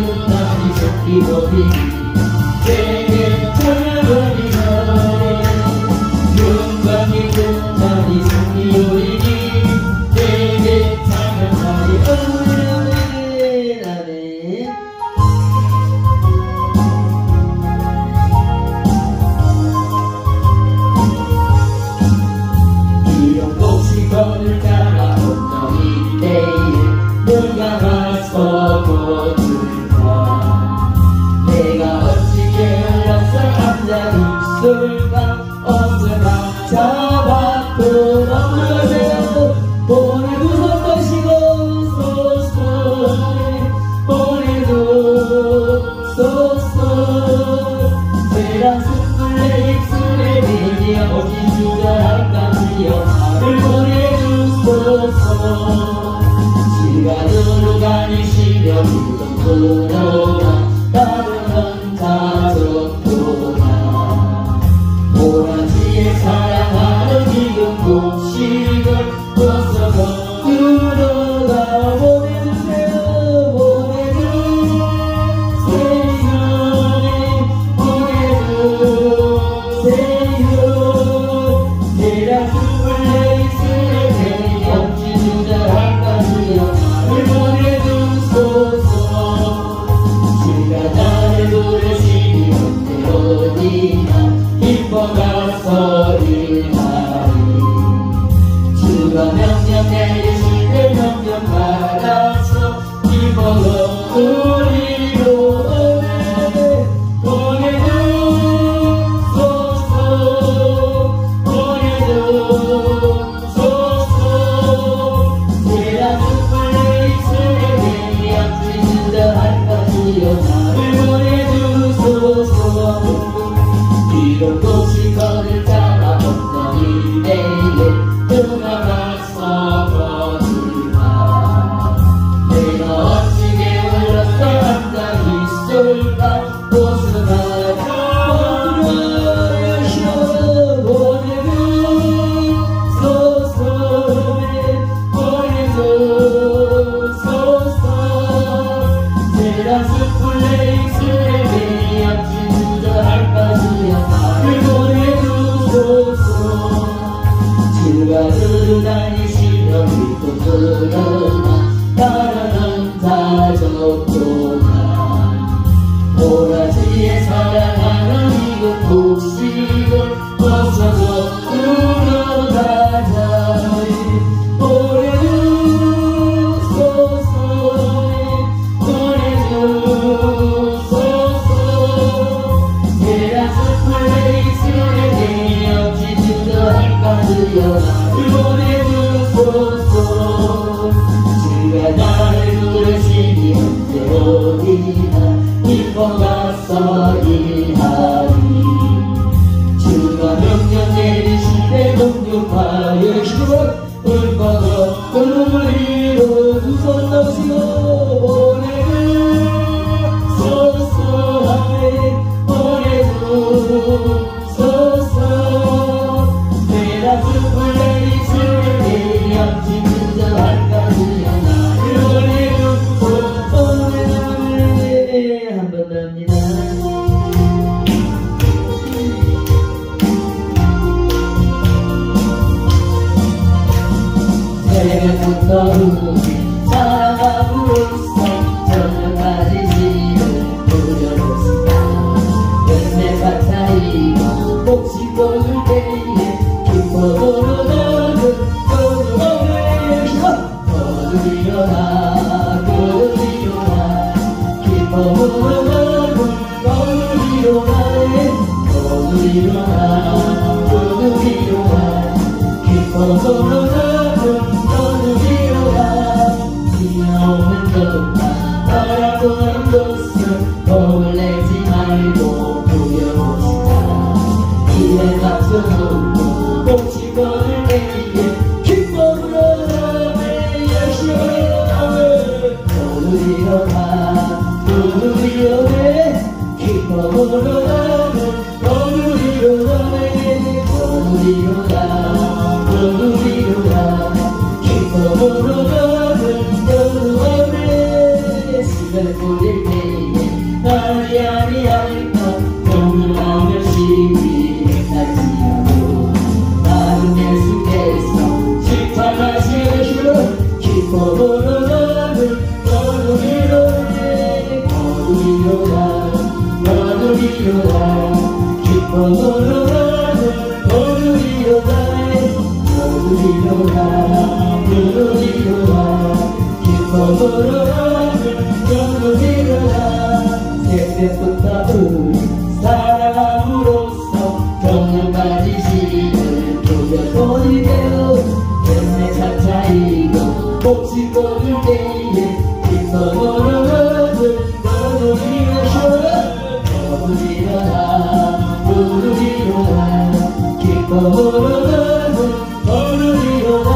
끝까지 속기버리기 내게 찾아버리네 영광이 끝까지 속기버리기 내게 찾아버리네 이런 복식권을 따라 어떤 이때에 누가 와서 거둘까 내가 어찌게 흘러서 앉아 있을까 언제나 잡아도 넘어져요 보내도 섰다시고 보내도 쏘쏘 세상 숯불에 입술에 내려 어디 주저할까지요 나를 보내주소서 시간으로 가니시려 이동 돌아오나 나는 가졌구나 모라지에 사랑하는 지금 곡식을 벗어서 들어가 보내주세요 기뻐가서 일하리 주가 명령 내리실 때 명령 받아서 기뻐가 우리로 보내주소서 세상 숯불에 입술에 내리 앞지 주저할까지요 나를 보내주소서 이런 곡식권을 따라 엉덩이 내에 누가 가서 거둘까 내가 어찌게 흘러서 앉아 있을까 벗어나 세상 숯불에 입술에 내리 앞지 주저할까지요 나를 보내주소서 지루가 다니시며 믿고 그러나 나라는 다 졌구나 모라지에 사랑하는 이곳 곡식을 벗어서 들어가자 나를 보내주소서 주가 나를 부르시니 언제 어디나 기뻐가서 일하리 주가 명령 내리실 때 공격하여 주시고 불법어 우리로 두 손 넣으시고 새벽부터 우리 사랑하고 있어 저녁까지 지금 부려놓습니다 연내가 차이고 복식권을 때에 기뻐 돌아가는 거두리로라 거두리로라 기뻐 돌아가는 거두리로라 거두리로라 기뻐 돌아가는 귀여운 것만 바라보는 것을 겁을 내지 말고 부려봅시다 입에 맞춰놓고 복식권을 내리게 기뻐 불어내 열심히 거두리로라 거두리로네 기뻐 불어나는 거두리로라 거두리로라 거두리로라 기뻐 불어나는 시간을 보낼 때 이제부터 우리 사랑함으로써 정령까지 시를 돌려보내요. 내 차차이고 혹시 거둘 때에 기뻐보는 너도 일어나 너도 일어나 너도 일어나 기뻐보는 너도 일어나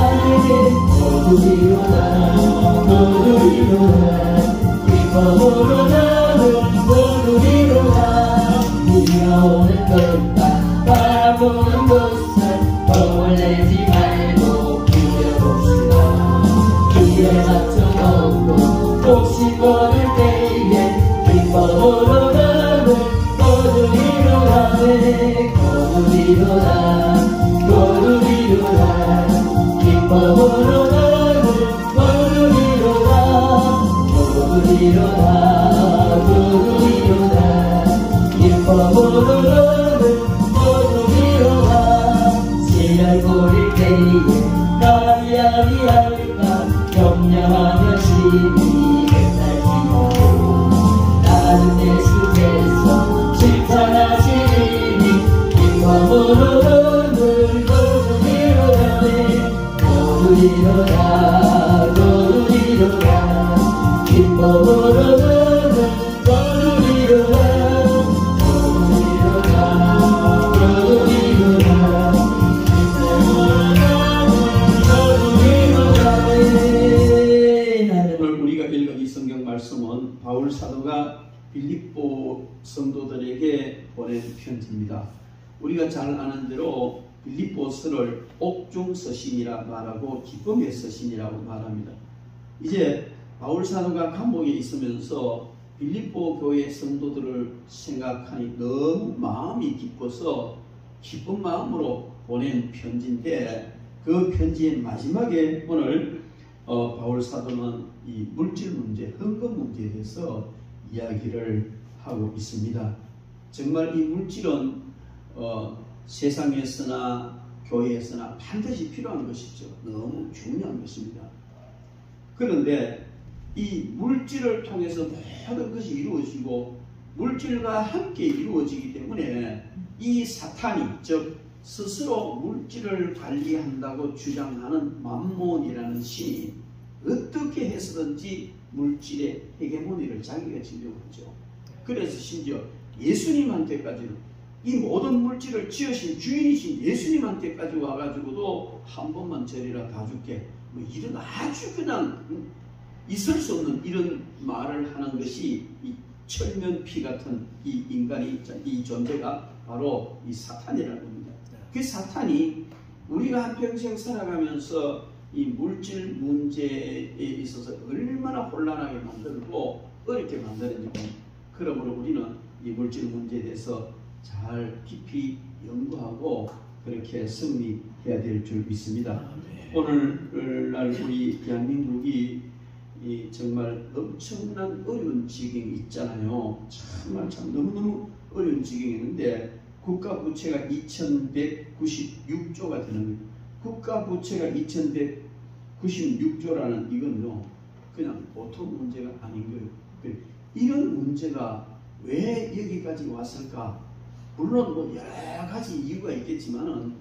너도 일어나 너도 일어나 기뻐보는 너도 일어나 네가 오는 것만 바라보는 곳을 겁을 내지 말고 기대봅시다. 길에 맞춰놓고 혹시 걸을 때에 기뻐보는 너도 일어나네 너도 일어나 너도 일어나 기뻐보는 너도 일어나 너도 일어나 너도 일어나 기뻐보는 시를 고릴 때에 까리아리할까 경량하며 심히 햇살지고 나는 예수께서 칭찬하시니 기뻐보는 너도 일어나네 너도 일어나 너도 일어나 기뻐보는 너도 일어나 너도 일어나 너도 일어나 오늘 우리가 읽은 이 성경 말씀은 바울 사도가 빌립보 성도들에게 보낸 편지입니다. 우리가 잘 아는 대로 빌립보서를 옥중 서신이라 말하고 기쁨의 서신이라고 말합니다. 이제 바울 사도가 감옥에 있으면서 빌립보 교회 성도들을 생각하니 너무 마음이 기뻐서 기쁜 마음으로 보낸 편지인데, 그 편지의 마지막에 오늘 바울 사도는 이 물질 문제, 헌금 문제에 대해서 이야기를 하고 있습니다. 정말 이 물질은 세상에서나 교회에서나 반드시 필요한 것이죠. 너무 중요한 것입니다. 그런데 이 물질을 통해서 모든 것이 이루어지고 물질과 함께 이루어지기 때문에 이 사탄이, 즉 스스로 물질을 관리한다고 주장하는 맘몬이라는 신이 어떻게 해서든지 물질의 헤게모니를 자기가 지려고 하죠. 그래서 심지어 예수님한테까지는, 이 모든 물질을 지으신 주인이신 예수님한테까지 와가지고도 한 번만 저리라 봐줄게, 뭐 이런 아주 그냥 있을 수 없는 이런 말을 하는 것이 이 철면피 같은 이 인간이, 이 존재가 바로 이 사탄이라는 겁니다. 그 사탄이 우리가 한평생 살아가면서 이 물질 문제에 있어서 얼마나 혼란하게 만들고 어렵게 만드는지, 그러므로 우리는 이 물질 문제에 대해서 잘 깊이 연구하고 그렇게 승리해야 될 줄 믿습니다. 오늘날 우리 대한민국이 정말 엄청난 어려운 지경이 있잖아요. 정말 너무너무 어려운 지경이 있는데, 국가 부채가 2196조가 되는 거예요. 국가 부채가 2196조라는 이건요, 그냥 보통 문제가 아닌 거예요. 이런 문제가 왜 여기까지 왔을까? 물론 뭐 여러 가지 이유가 있겠지만은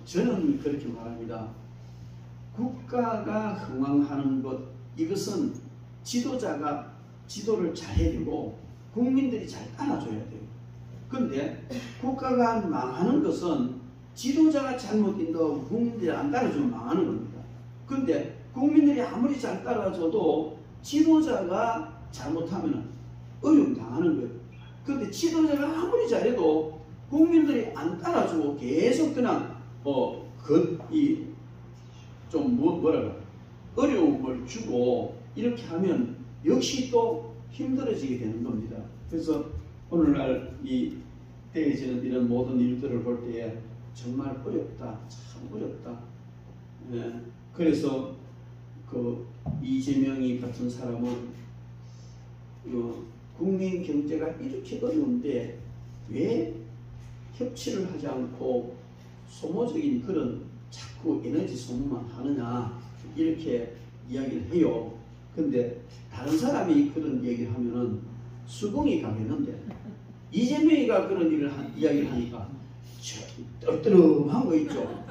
저는 그렇게 말합니다. 국가가 흥왕하는 것, 이것은 지도자가 지도를 잘 해주고 국민들이 잘 따라줘야 돼요. 그런데 국가가 망하는 것은 지도자가 잘못된다고 국민들이 안 따라주면 망하는 겁니다. 그런데 국민들이 아무리 잘 따라줘도 지도자가 잘못하면 어려움 당하는 거예요. 그런데 지도자가 아무리 잘해도 국민들이 안 따라주고 계속 그냥 어려움을 주고 이렇게 하면 역시 또 힘들어지게 되는 겁니다. 그래서 오늘날 이 대해지는 이런 모든 일들을 볼 때에 정말 어렵다, 참 어렵다. 예, 그래서 그 이재명이 같은 사람은 국민 경제가 이렇게 어려운데 왜 협치를 하지 않고 소모적인 그런 자꾸 에너지 소모만 하느냐, 이렇게 이야기를 해요. 근데 다른 사람이 그런 얘기를 하면은 수긍이 가겠는데 이재명이가 그런 이야기를 하니까 떨떠름한 거 있죠.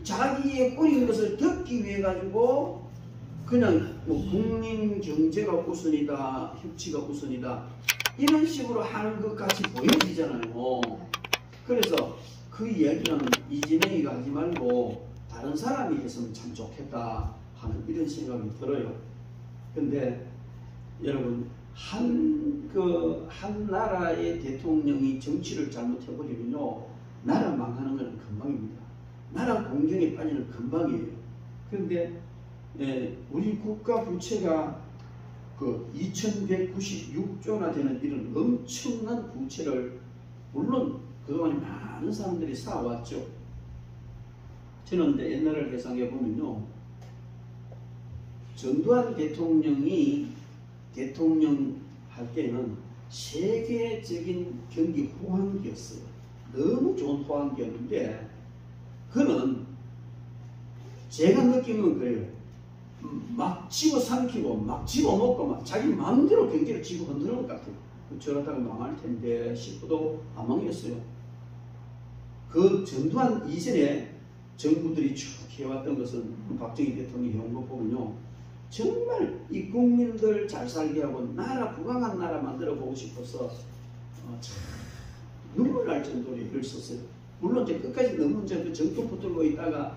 자기의 꾸린 것을 덮기 위해 가지고 그냥 뭐 국민 경제가 우선이다, 협치가 우선이다 이런 식으로 하는 것 같이 보여지잖아요. 그래서 그 이야기는 이재명이가 하지 말고 다른 사람이 했으면 참 좋겠다 하는 이런 생각이 들어요. 근데 여러분 한 나라의 대통령이 정치를 잘못해버리면요 나라 망하는 것은 금방입니다. 나라 공경에 빠지는 금방이에요. 그런데 우리 국가 부채가 그 2196조나 되는 이런 엄청난 부채를 물론 그동안 많은 사람들이 쌓아왔죠. 저는 옛날을 회상해 보면요 전두환 대통령이 대통령 할 때는 세계적인 경기 호황기였어요. 너무 좋은 호황기였는데 그는 제가 느끼는 그래요. 막 집어삼키고 막 집어먹고 막 자기 마음대로 경제를 쥐고 흔드는 것 같아요. 저러다가 망할 텐데 싶어도 안 망했어요. 그 전두환 이전에 정부들이 쭉 해왔던 것은 박정희 대통령이 해온 거 보면요 정말 이 국민들 잘 살게 하고 나라 부강한 나라 만들어 보고 싶어서 참 눈물 날 정도로 애를 썼어요. 물론 이제 끝까지 너무 이제 그 정통 붙들고 있다가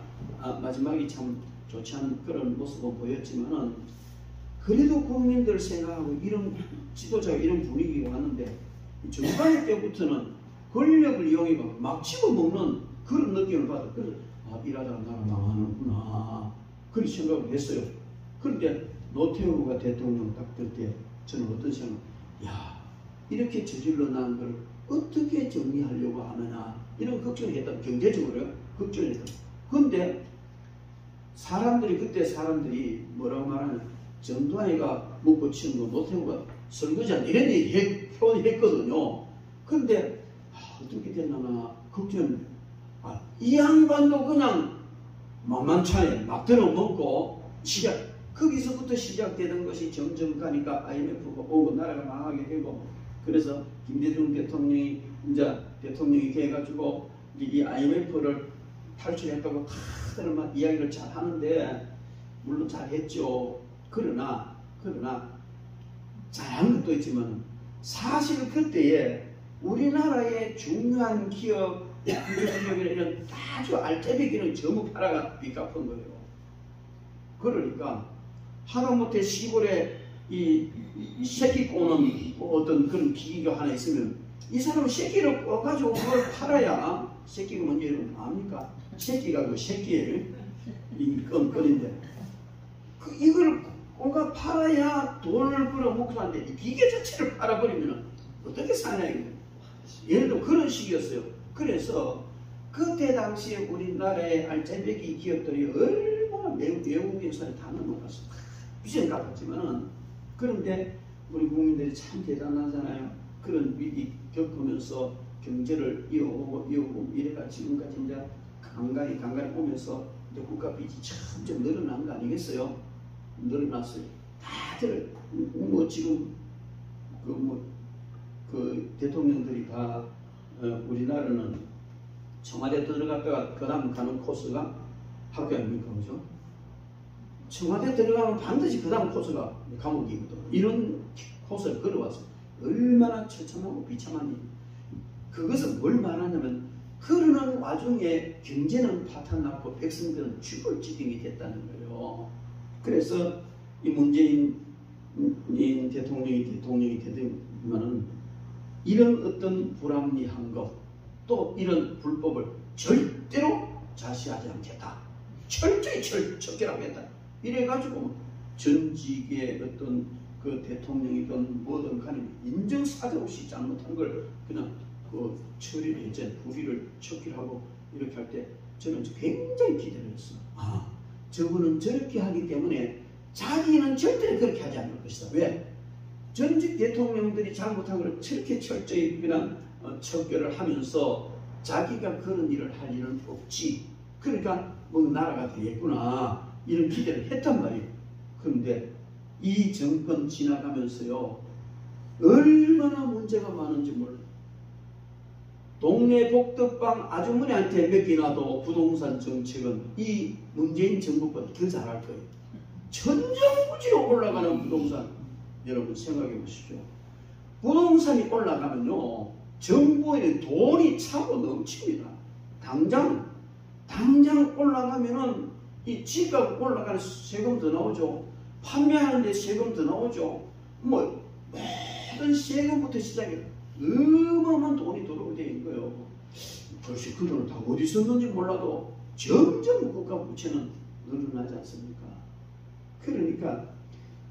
마지막에 참 좋지 않은 그런 모습은 보였지만은 그래도 국민들 생각하고 이런 지도자가 이런 분위기가 왔는데 전두환 때부터는 권력을 이용해 막 집어먹는 그런 느낌을 받아. 그래서 이러다가 나라 망하는구나 그런 생각을 했어요. 그런데 노태우가 대통령 딱 될 때 저는 어떤 생각? 야 이렇게 저질러 나온 걸 어떻게 정리하려고 하느냐 이런 걱정을 했다. 경제적으로 걱정을 했다. 그런데 그때 사람들이 뭐라고 말하냐 전두환이가 먹고 치는 거 노태우가 설거지한 이런 얘기 표현했거든요. 그런데 어떻게 됐나 걱정. 이 양반도 그냥 만만찮게 막 들어먹고 거기서부터 시작되던 것이 점점 가니까 IMF가 오고 나라가 망하게 되고 그래서 김대중 대통령이 이제 대통령이 돼가지고 이 IMF를 탈출했다고 다들 막 이야기를 잘 하는데 물론 잘했죠. 그러나 잘한 것도 있지만 사실 그때에 우리나라의 중요한 기업 이런 아주 알짜배기는 전부 팔아가 빚 갚은 거예요. 그러니까 하다못해 시골에 이 새끼 꼬는 어떤 그런 기계가 하나 있으면 이 사람은 새끼를 꼬가지고 그걸 팔아야 새끼가 뭔지 여러분 압니까? 새끼가 그 새끼를 이 껌껌인데 이걸 꼬가 팔아야 돈을 벌어먹고 사는데 이 기계 자체를 팔아버리면 어떻게 사냐 이거. 예를 들어 그런 식이었어요. 그래서 그때 당시에 우리나라의 알짜배기 기업들이 얼마나 외국인선에 다 넘어갔어. 비전 갚았지만은 그런데 우리 국민들이 참 대단하잖아요. 그런 위기 겪으면서 경제를 이어오고 이래가 지금까지 이제 간간히 오면서 이제 국가 빚이 점점 늘어난 거 아니겠어요? 늘어났어요. 다들 뭐 지금 그 대통령들이 다 우리나라는 청와대 들어갔다가 그 다음 가는 코스가 학교 아닙니까? 그죠? 청와대 들어가면 반드시 그 다음 코스가 감옥이거든. 이런 코스를 걸어왔어. 얼마나 처참하고 비참한 일. 그것은 뭘 말하냐면 그러는 와중에 경제는 파탄났고 백성들은 죽을 지경이 됐다는 거예요. 그래서 이 문재인 대통령이 되면은 이런 어떤 불합리한 것, 또 이런 불법을 절대로 자시하지 않겠다. 철저히 척결하겠다. 이래가지고 전직의 어떤 그 대통령이든 뭐든 간에 인정사정 없이 잘못한 걸 그냥 그 처리를 했잖아요. 불의를 척결하고 이렇게 할 때 저는 굉장히 기대를 했어요. 저분은 저렇게 하기 때문에 자기는 절대로 그렇게 하지 않을 것이다. 왜? 전직 대통령들이 잘못한 걸 저렇게 철저히 그냥 척결을 하면서 자기가 그런 일을 할 일은 없지. 그러니까 뭐 나라가 되겠구나 이런 기대를 했단 말이에요. 그런데 이 정권 지나가면서요 얼마나 문제가 많은지 몰라요. 동네 복덕방 아주머니한테 맡기놔도 부동산 정책은 이 문재인 정부보다 더 잘할 거예요. 천정부지로 올라가는 부동산, 여러분 생각해 보십시오. 부동산이 올라가면요, 정부에는 돈이 차고 넘칩니다. 당장 올라가면은 이 집값 올라가는 세금 더 나오죠. 판매하는데 세금 더 나오죠. 뭐 모든 세금부터 시작해 어마어마한 돈이 들어오게 되는 거예요. 글쎄 그 돈을 다 어디 썼는지 몰라도 점점 국가 부채는 늘어나지 않습니까? 그러니까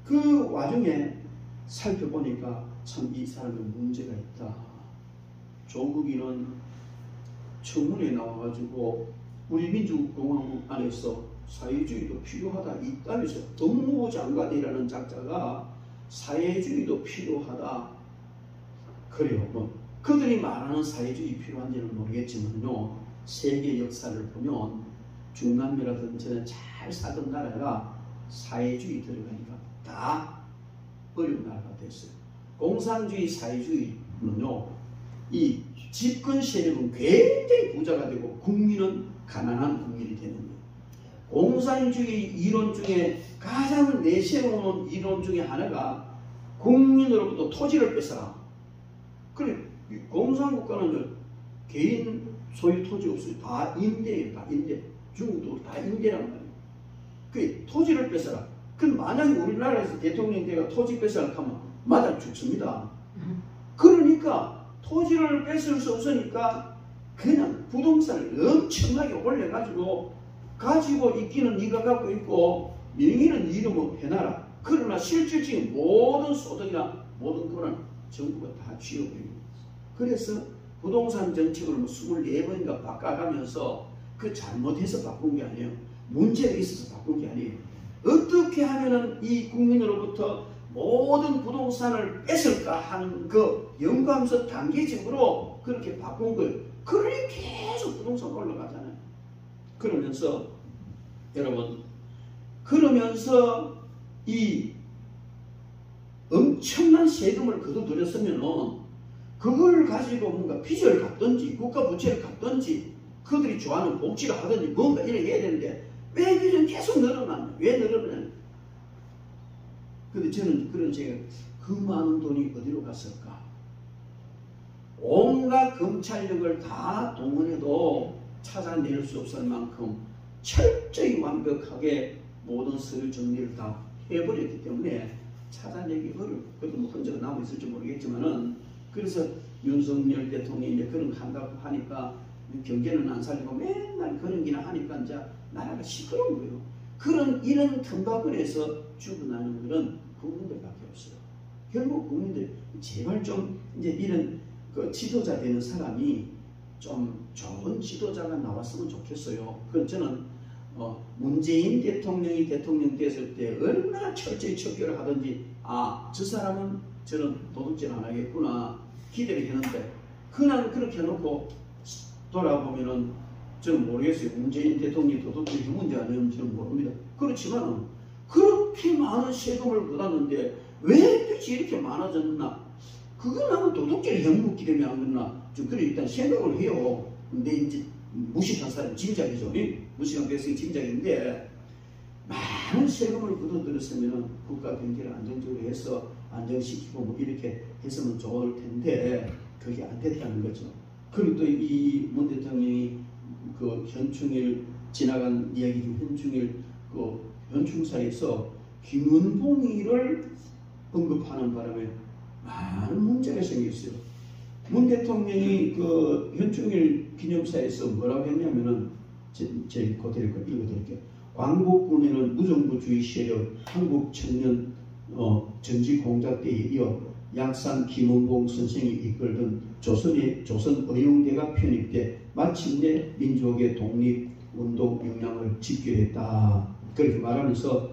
그 와중에 살펴보니까 참 이 사람은 문제가 있다. 조국이는 청문회에 나와가지고 우리 민주공화국 안에서 사회주의도 필요하다 이따면서 법무부 장관이라는 작자가 사회주의도 필요하다. 그래요. 뭐 그들이 말하는 사회주의 필요한지는 모르겠지만요, 세계 역사를 보면 중남미라든지 잘 사던 나라가 사회주의 들어가니까 다 어려운 나라가 됐어요. 공산주의 사회주의는요, 이 집권 세력은 굉장히 부자가 되고 국민은 가난한 국민이 되는 거예요. 공산주의 이론 중에 가장 내세우는 이론 중에 하나가 국민으로부터 토지를 뺏어라. 그래, 공산국가는 개인 소유 토지 없어요. 다 임대예요. 다 임대. 중국도 다 임대란 말이에요. 그 토지를 뺏어라. 그럼 만약에 우리나라에서 대통령대가 토지 뺏으라고 하면 맞아 죽습니다. 그러니까 토지를 뺏을 수 없으니까 그냥 부동산을 엄청나게 올려가지고 가지고 있기는 네가 갖고 있고 명의는 이름으로 해놔라. 그러나 실질적인 모든 소득이나 모든 거는 정부가 다 쥐어버리고, 그래서 부동산 정책을 24번인가 바꿔가면서 그 잘못해서 바꾼 게 아니에요. 문제가 있어서 바꾼 게 아니에요. 어떻게 하면은 이 국민으로부터 모든 부동산을 뺏을까 하는 그 연구하면서 단계적으로 그렇게 바꾼 거예요. 그러니 계속 부동산 올라가잖아요. 그러면서 여러분, 그러면서 이 엄청난 세금을 거둬들였으면은 그걸 가지고 뭔가 빚을 갚든지 국가 부채를 갚든지 그들이 좋아하는 복지를 하든지 뭔가 이렇게 해야 되는데 왜 빚은 계속 늘어나냐? 왜 늘어나냐? 근데 저는 그런 생각, 그 많은 돈이 어디로 갔을까? 온갖 검찰력을 다 동원해도 찾아낼 수 없을 만큼 철저히 완벽하게 모든 서류 정리를 다 해버렸기 때문에 찾아내기 어려워. 그것도 뭐 흔적은 남아있을지 모르겠지만은, 그래서 윤석열 대통령이 이제 그런 거 한다고 하니까 경제는 안 살리고 맨날 그런 기나 하니까 이제 나라가 시끄러운 거예요. 이런 틈바구니에서 죽어나는 것은 국민들밖에 없어요. 결국 국민들 제발 좀 이제 이런 그 지도자 되는 사람이 좀 좋은 지도자가 나왔으면 좋겠어요. 그건 저는 문재인 대통령이 대통령 됐을 때 얼마나 철저히 척결을 하든지, 아, 저 사람은 저는 도둑질 안 하겠구나 기대를 했는데, 그냥 그렇게 해놓고 돌아보면은 저는 모르겠어요. 문재인 대통령이 도둑질 했는지 아니었는지는 모릅니다. 그렇지만 그렇게 많은 세금을 걷었는데 왜 빚이 이렇게 많아졌나? 그건 아마 도둑질 형묵기 때문에 안 그러나 좀 그래 일단 생각을 해요. 근데 이제 무식한 사람 짐작이죠. 무식한 백성이 짐작인데, 많은 세금을 걷어들였으면 국가 경제를 안정적으로 해서 안정시키고 뭐 이렇게 했으면 좋을 텐데 그게 안 됐다는 거죠. 그리고 또 이 문 대통령이 그 현충일 지나간 이야기 중 현충일 그 현충사에서 김은봉이를 언급하는 바람에 많은 문제가 생겼어요. 문 대통령이 그 현충일 기념사에서 뭐라고 했냐면은 제가 그대로 읽어드릴게요. 광복군에는 무정부주의 세력 한국 청년 정치공작대에 이어 약산 김은봉 선생이 이끌던 조선 의용대가 편입돼 마침내 민족의 독립운동 역량을 집결했다. 그렇게 말하면서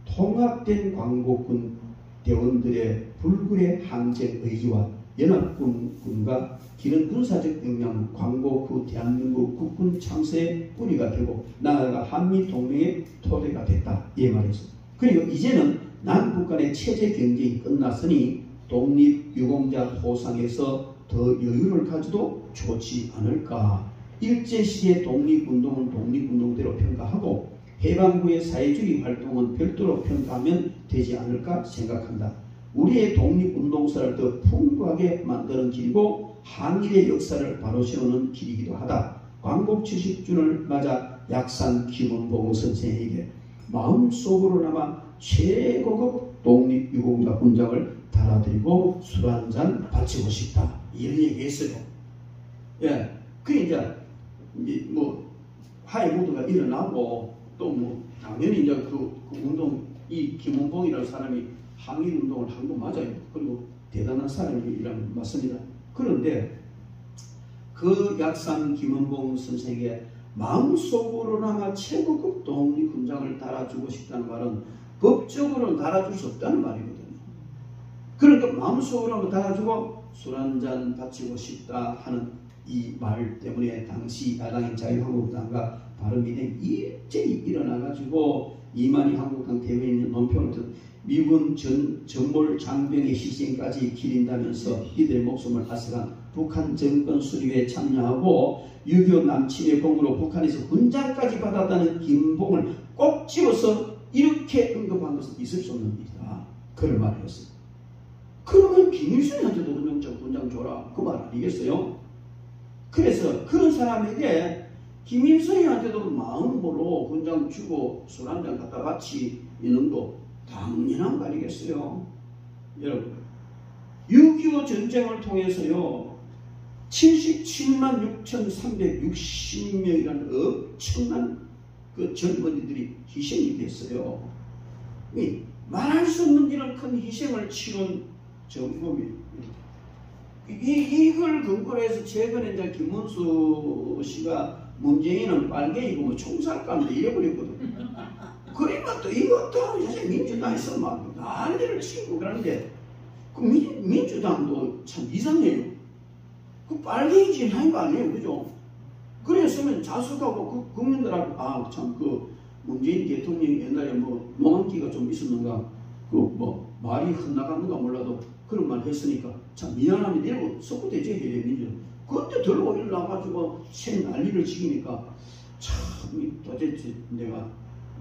통합된 광복군 대원들의 불굴의 항쟁 의지와 연합군과 기른 군사적 역량은 광복 후 대한민국 국군 창세의 뿌리가 되고 나아가 한미동맹의 토대가 됐다. 이 말이었습니다. 그리고 이제는 남북 간의 체제 경쟁이 끝났으니 독립유공자 포상에서 더 여유를 가져도 좋지 않을까. 일제시대 독립운동은 독립운동대로 평가하고 해방후의 사회주의 활동은 별도로 평가하면 되지 않을까 생각한다. 우리의 독립운동사를 더 풍부하게 만드는 길이고 항일의 역사를 바로 세우는 길이기도 하다. 광복 70주년을 맞아 약산 김은봉 선생에게 마음속으로나마 최고급 독립유공자 훈장을 달아드리고 술 한잔 바치고 싶다. 이런 얘기했어요. 예, 그 이제 뭐 화해 무드가 일어나고 또 뭐 당연히 이제 그 운동 이 김은봉이라는 사람이 항일 운동을 한 거 맞아요. 그리고 대단한 사람이라는 맞습니다. 그런데 그 약산 김은봉 선생에게 마음속으로나마 최고급 독립훈장을 달아주고 싶다는 말은 법적으로는 달아줄 수 없다는 말이거든요. 그러니까 마음속으로 한번 달아주고 술 한잔 바치고 싶다 하는 이 말 때문에 당시 야당인 자유한국당과 바른미래당이 일제히 일어나가지고 이만희 한국당 대변인 논평을 든 미군 전몰 장병의 희생까지 기린다면서 이들의 목숨을 앗아간 북한 정권 수립에 참여하고 6.25 남침의 공으로 북한에서 훈장까지 받았다는 김봉을 꼭 집어서 이렇게 언급한 것은 있을 수 없는 일이다. 그런 말을 했어요. 그러면 김일성한테도 훈장 줘라. 그 말 아니겠어요? 그래서 그런 사람에게 김일성한테도 마음으로 훈장 주고 술 한잔 갖다 바치는 거 당연한 거 아니겠어요? 여러분 6.25 전쟁을 통해서요 77만 6,360명이라는 엄청난 그 젊은이들이 희생이 됐어요. 말할 수 없는 이런 큰 희생을 치른 정부입니다. 이걸 근거로 해서 최근에 이제 김문수 씨가 문재인은 빨갱이고 뭐 총살감도 이래버렸거든. 그러니까 또 이것도 사실 민주당에서 막 난리를 치고 그러는데 그 민주당도 참 이상해요. 그 빨갱이 짓 하는 거 아니에요, 그죠? 그랬으면 자숙하고 그 국민들하고 참 그 문재인 대통령이 옛날에 뭐 몽환기가 좀 있었는가 그 뭐 말이 헛나갔는가 몰라도 그런 말 했으니까 참 미안합니다 이러고 썩고대제 해야 민주. 그때 들고 일어나가지고 새 난리를 치니까 참 도대체 내가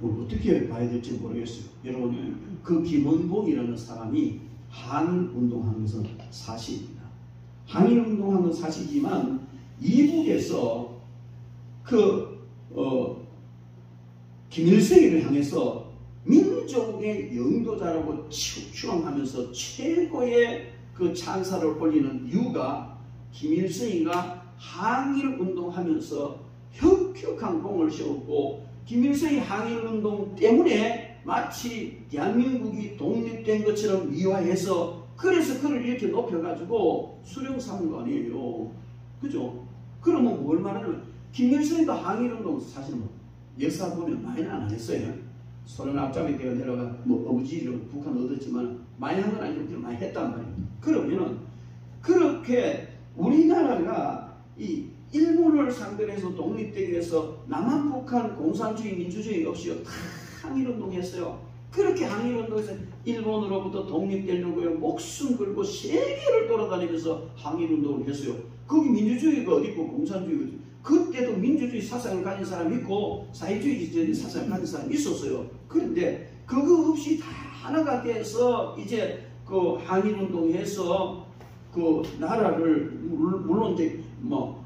뭘 어떻게 봐야 될지 모르겠어요. 여러분 그 김은봉이라는 사람이 항일운동한 것은 사실입니다. 항일운동한 건 사실이지만 이북에서 김일성이를 향해서 민족의 영도자라고 추앙하면서 최고의 그 찬사를 올리는 이유가 김일성이가 항일운동하면서 혁혁한 공을 세웠고 김일성이 항일운동 때문에 마치 대한민국이 독립된 것처럼 미화해서 그래서 그를 이렇게 높여가지고 수령 삼은 거 아니에요. 그죠? 그러면 뭘 말하냐면 김일성이가 항일운동 사실은 뭐 역사 보면 많이는 안 했어요. 소련 앞잡이 때가 내려가 뭐 어부지리로 북한 얻었지만 많이 한 건 아니고 많이 했단 말이에요. 그러면은 그렇게 우리나라가 이 일본을 상대로 해서 독립되기 위해서 남한 북한 공산주의 민주주의 없이요 다 항일운동했어요. 그렇게 항일운동에서 일본으로부터 독립되려고요 목숨 걸고 세계를 돌아다니면서 항일운동을 했어요. 거기 민주주의가 어디 있고 공산주의가 어디 있고 그때도 민주주의 사상을 가진 사람이 있고 사회주의 사상을 가진 사람이 있었어요. 그런데 그거 없이 다 하나가 돼서 이제 그 항일운동해서 그 나라를 물론 이제 뭐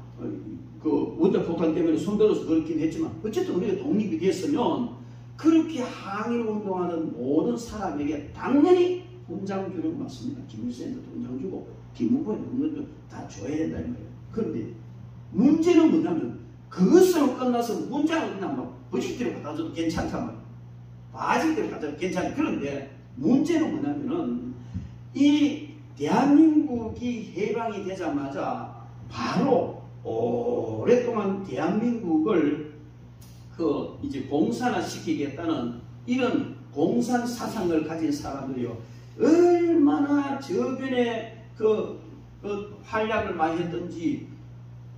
그 원자폭탄 때문에 손들어서 그렇긴 했지만 어쨌든 우리가 독립이 됐으면 그렇게 항일운동하는 모든 사람에게 당연히 훈장 주는 거 맞습니다. 김일성도 훈장 주고 김문봉도 훈장 다 줘야 된다 이 말이에요. 그런데 문제는 뭐냐면 그것으로 끝나서 문장을 그냥 막 부직대로 갖다 줘도 괜찮단 말이에요. 바지대로 갖다 줘도 괜찮아요. 그런데 문제는 뭐냐면은 이 대한민국이 해방이 되자마자 바로 오랫동안 대한민국을 그 이제 공산화 시키겠다는 이런 공산 사상을 가진 사람들이요 얼마나 저변에 그 활약을 많이 했던지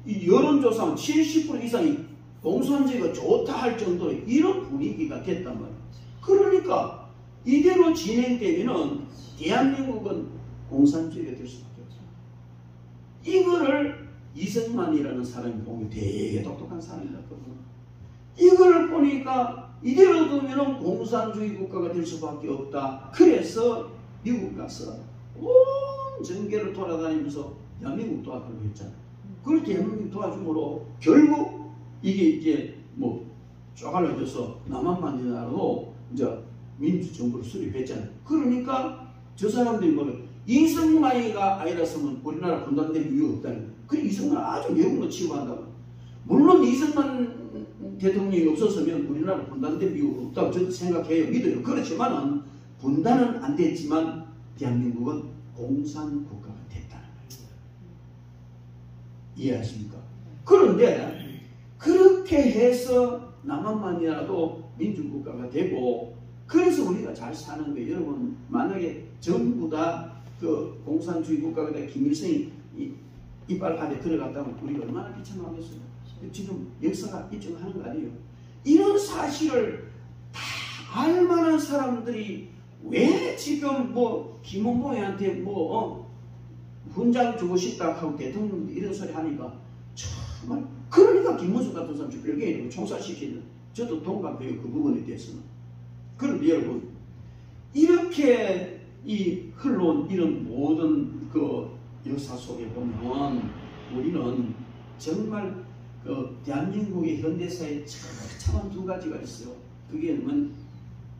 이 여론조사는 70% 이상이 공산주의가 좋다 할 정도로 이런 분위기가 됐단 말이에요. 그러니까 이대로 진행되면은 대한민국은 공산주의가 될 수밖에 없어요. 이거를 이승만이라는 사람이 보면 되게 똑똑한 사람이었거든요. 이걸 보니까 이대로 두면 공산주의 국가가 될 수밖에 없다. 그래서 미국 가서 온 전개를 돌아다니면서 대한민국 도와주려고 했잖아요. 그걸 대한민국 도와줌으로 결국 이게 이제 뭐 쪼갈라져서 남한만 지나도 이제 민주정부를 수립했잖아요. 그러니까 저 사람들이 뭐래, 이승만이가 아니라서는 우리나라 분단될 이유가 없다는 거예요. 그래 이승만 아주 외국으로 취급한다고. 물론 이승만 대통령이 없었으면 우리나라 분단될 이유가 없다고 저도 생각해요. 믿어요. 그렇지만은 분단은 안 됐지만 대한민국은 공산국가가 됐다는 거예요. 이해하십니까? 그런데 그렇게 해서 남한만이라도 민주국가가 되고 그래서 우리가 잘 사는 거예요. 여러분 만약에 전부 다 그 공산주의 국가가 돼 김일성이 이빨 안에 들어갔다면 우리가 얼마나 비참하겠어요. 지금 역사가 입증하는 거 아니에요. 이런 사실을 다 알만한 사람들이 왜 지금 뭐 김원봉이한테 뭐 훈장 주고 싶다 하고 대통령도 이런 소리 하니까 정말 그러니까 김문수 같은 사람 별개인으로 총살시키는 저도 동감해요. 그 부분에 대해서는. 그런데 여러분 이렇게 이 흘러온 이런 모든 그 역사 속에 보면 우리는 정말 그 대한민국의 현대사에 처참한 두 가지가 있어요. 그게 뭐냐면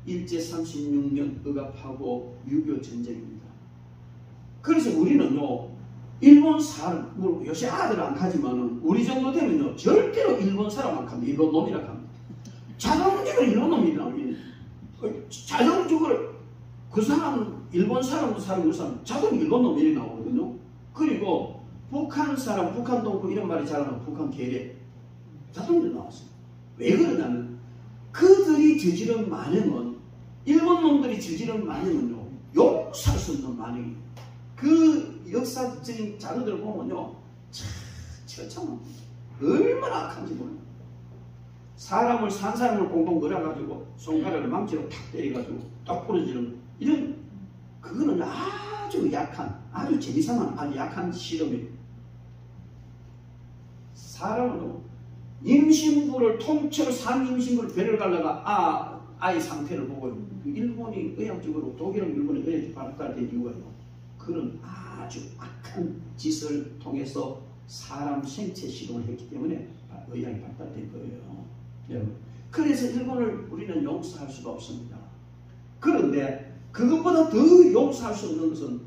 일제 36년 억압하고 6.25 전쟁입니다. 그래서 우리는요 일본 사람, 뭐 요새 아들 안 가지만은 우리 정도 되면요 절대로 일본 사람 안 갑니다. 일본 놈이라 합니다. 자동적으로 일본 놈이라. 자동적으로 그 사람 일본 사람도 사람 그 사람 자동 일본 놈이 나오거든요. 그리고 북한 사람, 북한 동포 이런 말이 잘 나오고 북한 계례 자동적으로 나왔어요. 왜 그러냐면 그들이 저지른 만행은 일본 놈들이 저지른 만행은요 용서할 수 없는 만행이에요. 그 역사적인 자료들을 보면요 참 얼마나 악한지 몰라요. 사람을 산 사람을 공공 걸어가지고 손가락을 망치로 탁 때려가지고 딱 부러지는 이런 그거는 아주 약한 아주 재미삼한 아주 약한 실험이에요. 사람은 임신부를 통째로 산 임신부를 배를 갈라가 아이 상태를 보고 일본이 의학적으로 독일하고 일본이 의학적으로 발달된 이유가요. 그런 아주 악한 짓을 통해서 사람 생체 실험을 했기 때문에 의학이 발달된 거예요. 여러분. 그래서 일본을 우리는 용서할 수가 없습니다. 그런데 그것보다 더 용서할 수 없는 것은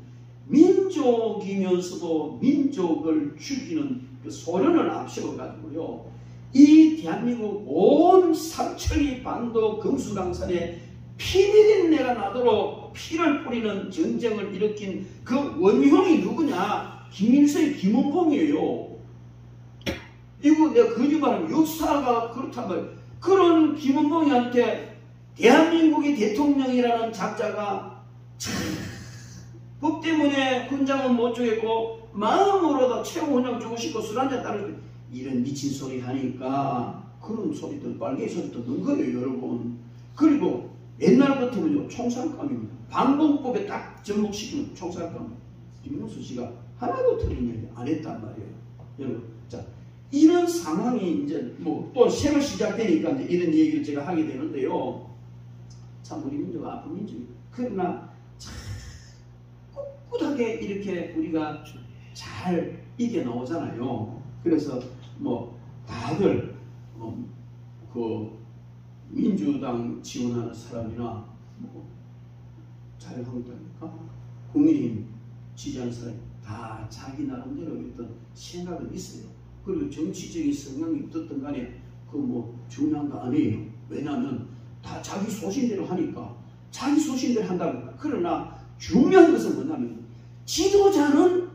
민족이면서도 민족을 죽이는 그 소련을 앞세워 가지고요. 이 대한민국 온 삼천리 반도 금수강산에 피비린내가 나도록 피를 뿌리는 전쟁을 일으킨 그 원흉이 누구냐? 김일성의 김원봉이에요. 이거 내가 거짓말하면 역사가 그렇단 말이에요. 그런 김원봉이한테 대한민국의 대통령이라는 작자가 법 때문에 훈장은 못 주겠고 마음으로도 최고 훈장 주고 싶고 술 한잔 따르고 이런 미친 소리 하니까 그런 소리들 빨개 소리 듣는 거예요 여러분. 그리고 옛날 같으면요 총살감입니다. 방공법에 딱 접목시키면 총살감. 김문수 씨가 하나도 틀린 얘기 안 했단 말이에요 여러분. 자 이런 상황이 이제 뭐 또 새로 시작되니까 이제 이런 얘기를 제가 하게 되는데요. 참 우리 민족은 아픈 민족이에요. 그러나 참 꿋꿋하게 이렇게 우리가 잘 이겨나오잖아요. 그래서 뭐 다들 그 민주당 지원하는 사람이나 뭐 자유한국당입니까? 국민의힘 지지하는 사람이 다 자기 나름대로 어떤 생각은 있어요. 그리고 정치적인 성향이 어떻든 간에 그 뭐 중요한 거 아니에요. 왜냐하면 다 자기 소신대로 하니까 자기 소신대로 한다고. 그러나 중요한 것은 뭐냐면 지도자는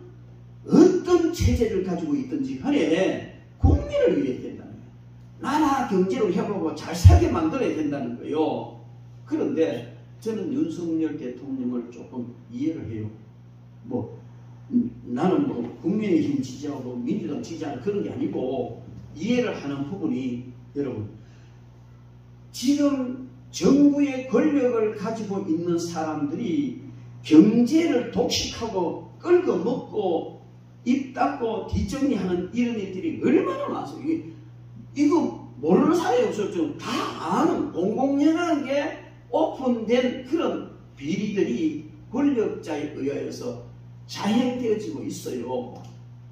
어떤 체제를 가지고 있든지 간에 국민을 위해 된다는 거예요. 나라 경제를 회복하고 잘 살게 만들어야 된다는 거예요. 그런데 저는 윤석열 대통령을 조금 이해를 해요. 뭐 나는 뭐 국민의힘 지지하고 민주당 지지하는 그런 게 아니고 이해를 하는 부분이 여러분 지금 정부의 권력을 가지고 있는 사람들이 경제를 독식하고 끌고 먹고 입 닫고 뒷정리하는 이런 일들이 얼마나 많아요. 이거 모르는 사람이 없었죠. 다 아는 공공연한 게 오픈된 그런 비리들이 권력자에 의하여서 자행되어지고 있어요.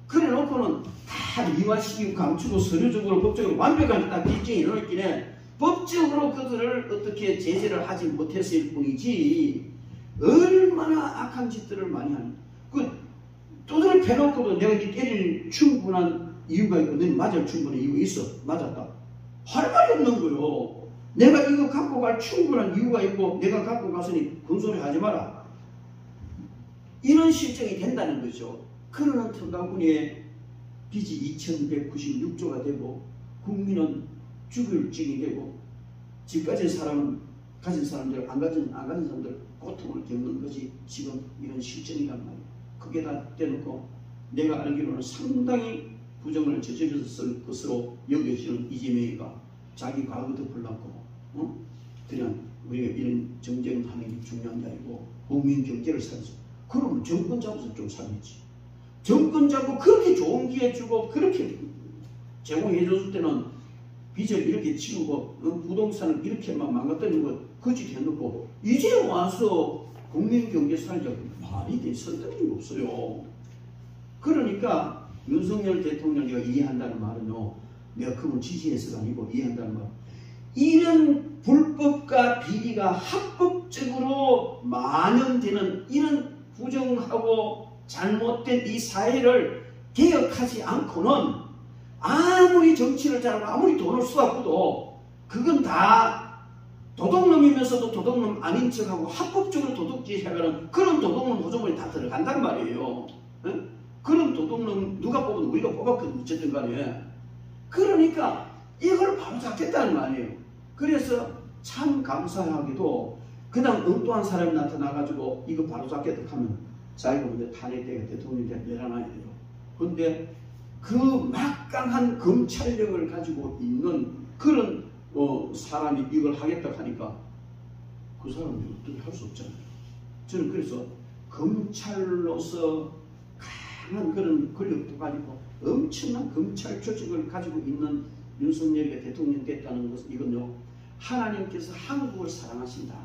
그래 놓고는 다 미화시키고 감추고 서류적으로 법적으로 완벽하게 딱 뒷정이 넣었기에 법적으로 그들을 어떻게 제재를 하지 못했을 뿐이지 얼마나 악한 짓들을 많이 하는. 그 두드려 패놓고도 내가 이 때릴 충분한 이유가 있고 너는 맞을 충분한 이유가 있어. 맞았다. 할 말이 없는 거요. 내가 이거 갖고 갈 충분한 이유가 있고 내가 갖고 갔으니 군소리 하지 마라. 이런 실정이 된다는 거죠. 그러는 턴강군의 빚이 2196조가 되고 국민은 죽을 징이 되고 집 가진 사람은 가진 사람들 안 가진 사람들 고통을 겪는 것이 지금 이런 실정이란 말이에요. 그게 다 떼놓고 내가 알기로는 상당히 부정을 저질렀을 것으로 여겨지는 이재명이가 자기 과거도 불렀고 그냥 우리가 이런 정쟁하는 게 중요한 게 아니고 국민 경제를 살려서 그러면 정권 잡아서 좀 살리지. 정권 잡고 그렇게 좋은 기회 주고 그렇게 제공해 줬을 때는 빚을 이렇게 치우고 부동산을 이렇게만 망가뜨리는 거 거짓 해놓고 이제 와서 국민 경제 살자고 말이 돼. 설득력이 없어요. 그러니까 윤석열 대통령이 이해한다는 말은요. 내가 그걸 지지해서가 아니고 이해한다는 말. 이런 불법과 비리가 합법적으로 만연되는 이런 부정하고 잘못된 이 사회를 개혁하지 않고는 아무리 정치를 잘하고 아무리 돈을 쏟아부어도 그건 다 도둑놈이면서도 도둑놈 아닌 척하고 합법적으로 도둑질 해가는 그런 도둑놈 구조물이 다 들어간단 말이에요. 응? 그런 도둑놈 누가 뽑아도 우리가 뽑았거든 어쨌든 간에. 그러니까 이걸 바로 잡겠다는 말이에요. 그래서 참 감사하게도 그냥 엉뚱한 사람이 나타나가지고 이거 바로 잡겠다 하면 자기가 먼저 탄핵되게 대통령이 내려놔야 돼요. 그런데 그 막강한 검찰력을 가지고 있는 그런 사람이 이걸 하겠다 하니까 그 사람이 어떻게 할 수 없잖아요. 저는 그래서 검찰로서 강한 그런 권력도 가지고 엄청난 검찰 조직을 가지고 있는 윤석열이 대통령이 됐다는 것은 이건요. 하나님께서 한국을 사랑하신다.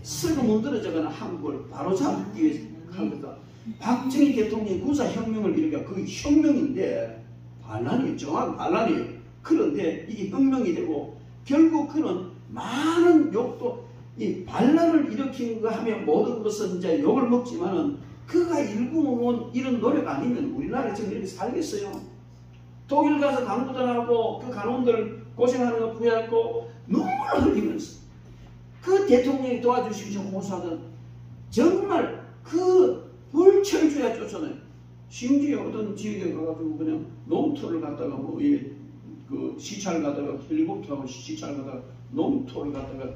썩어 문드러져가는 한국을 바로잡기 위해서 한 거다. 박정희 대통령이 군사혁명을 일으켜 그게 혁명인데 반란이에요. 정확히 반란이에요. 그런데 이게 혁명이 되고 결국 그는 많은 욕도 이 반란을 일으킨 거 하면 모든 것은 이제 욕을 먹지만은 그가 일구어온 이런 노력 아니면 우리나라에 지금 이렇게 살겠어요. 독일 가서 강부단하고 그 간원들 고생하는 거 부여하고 눈물을 흘리면서 그 대통령이 도와주십시오 호소하던 정말 그 불철주야 쫓아내요. 심지어 어떤 지역에 가가지고 그냥 농토를 갖다가 그 시찰을 갖다가 헬리콥터하고 시찰을 갖다가 농토를 갖다가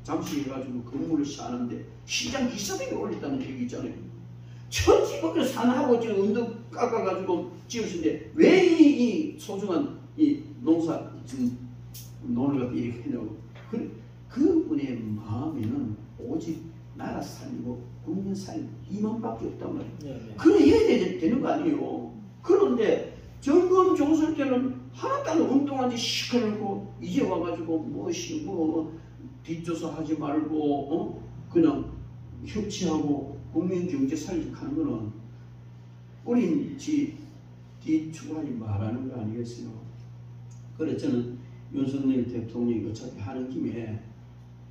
잠시 해가지고 건물을 쌓는데 시장 기사들이 올렸다는 얘기 있잖아요. 천지밖에 산하고 지금 언덕 깎아가지고 지으신데 왜 이 소중한 이 농사 지금 논을 갖다 이렇게 해내고 그분의 마음에는 오직 나라 살리고 국민 살리고 이만밖에 없단 말이에요. 네. 그래야 되는 거 아니에요. 그런데 정권 종설 때는 하나도 운동한 지 시커멓고 이제 와가지고 뭐 뒷조사 하지 말고 그냥 협치하고 국민 경제 살리고 하는 거는 우린 뒤추구하지 말하는 거 아니겠어요. 그래서 저는 윤석열 대통령이 어차피 하는 김에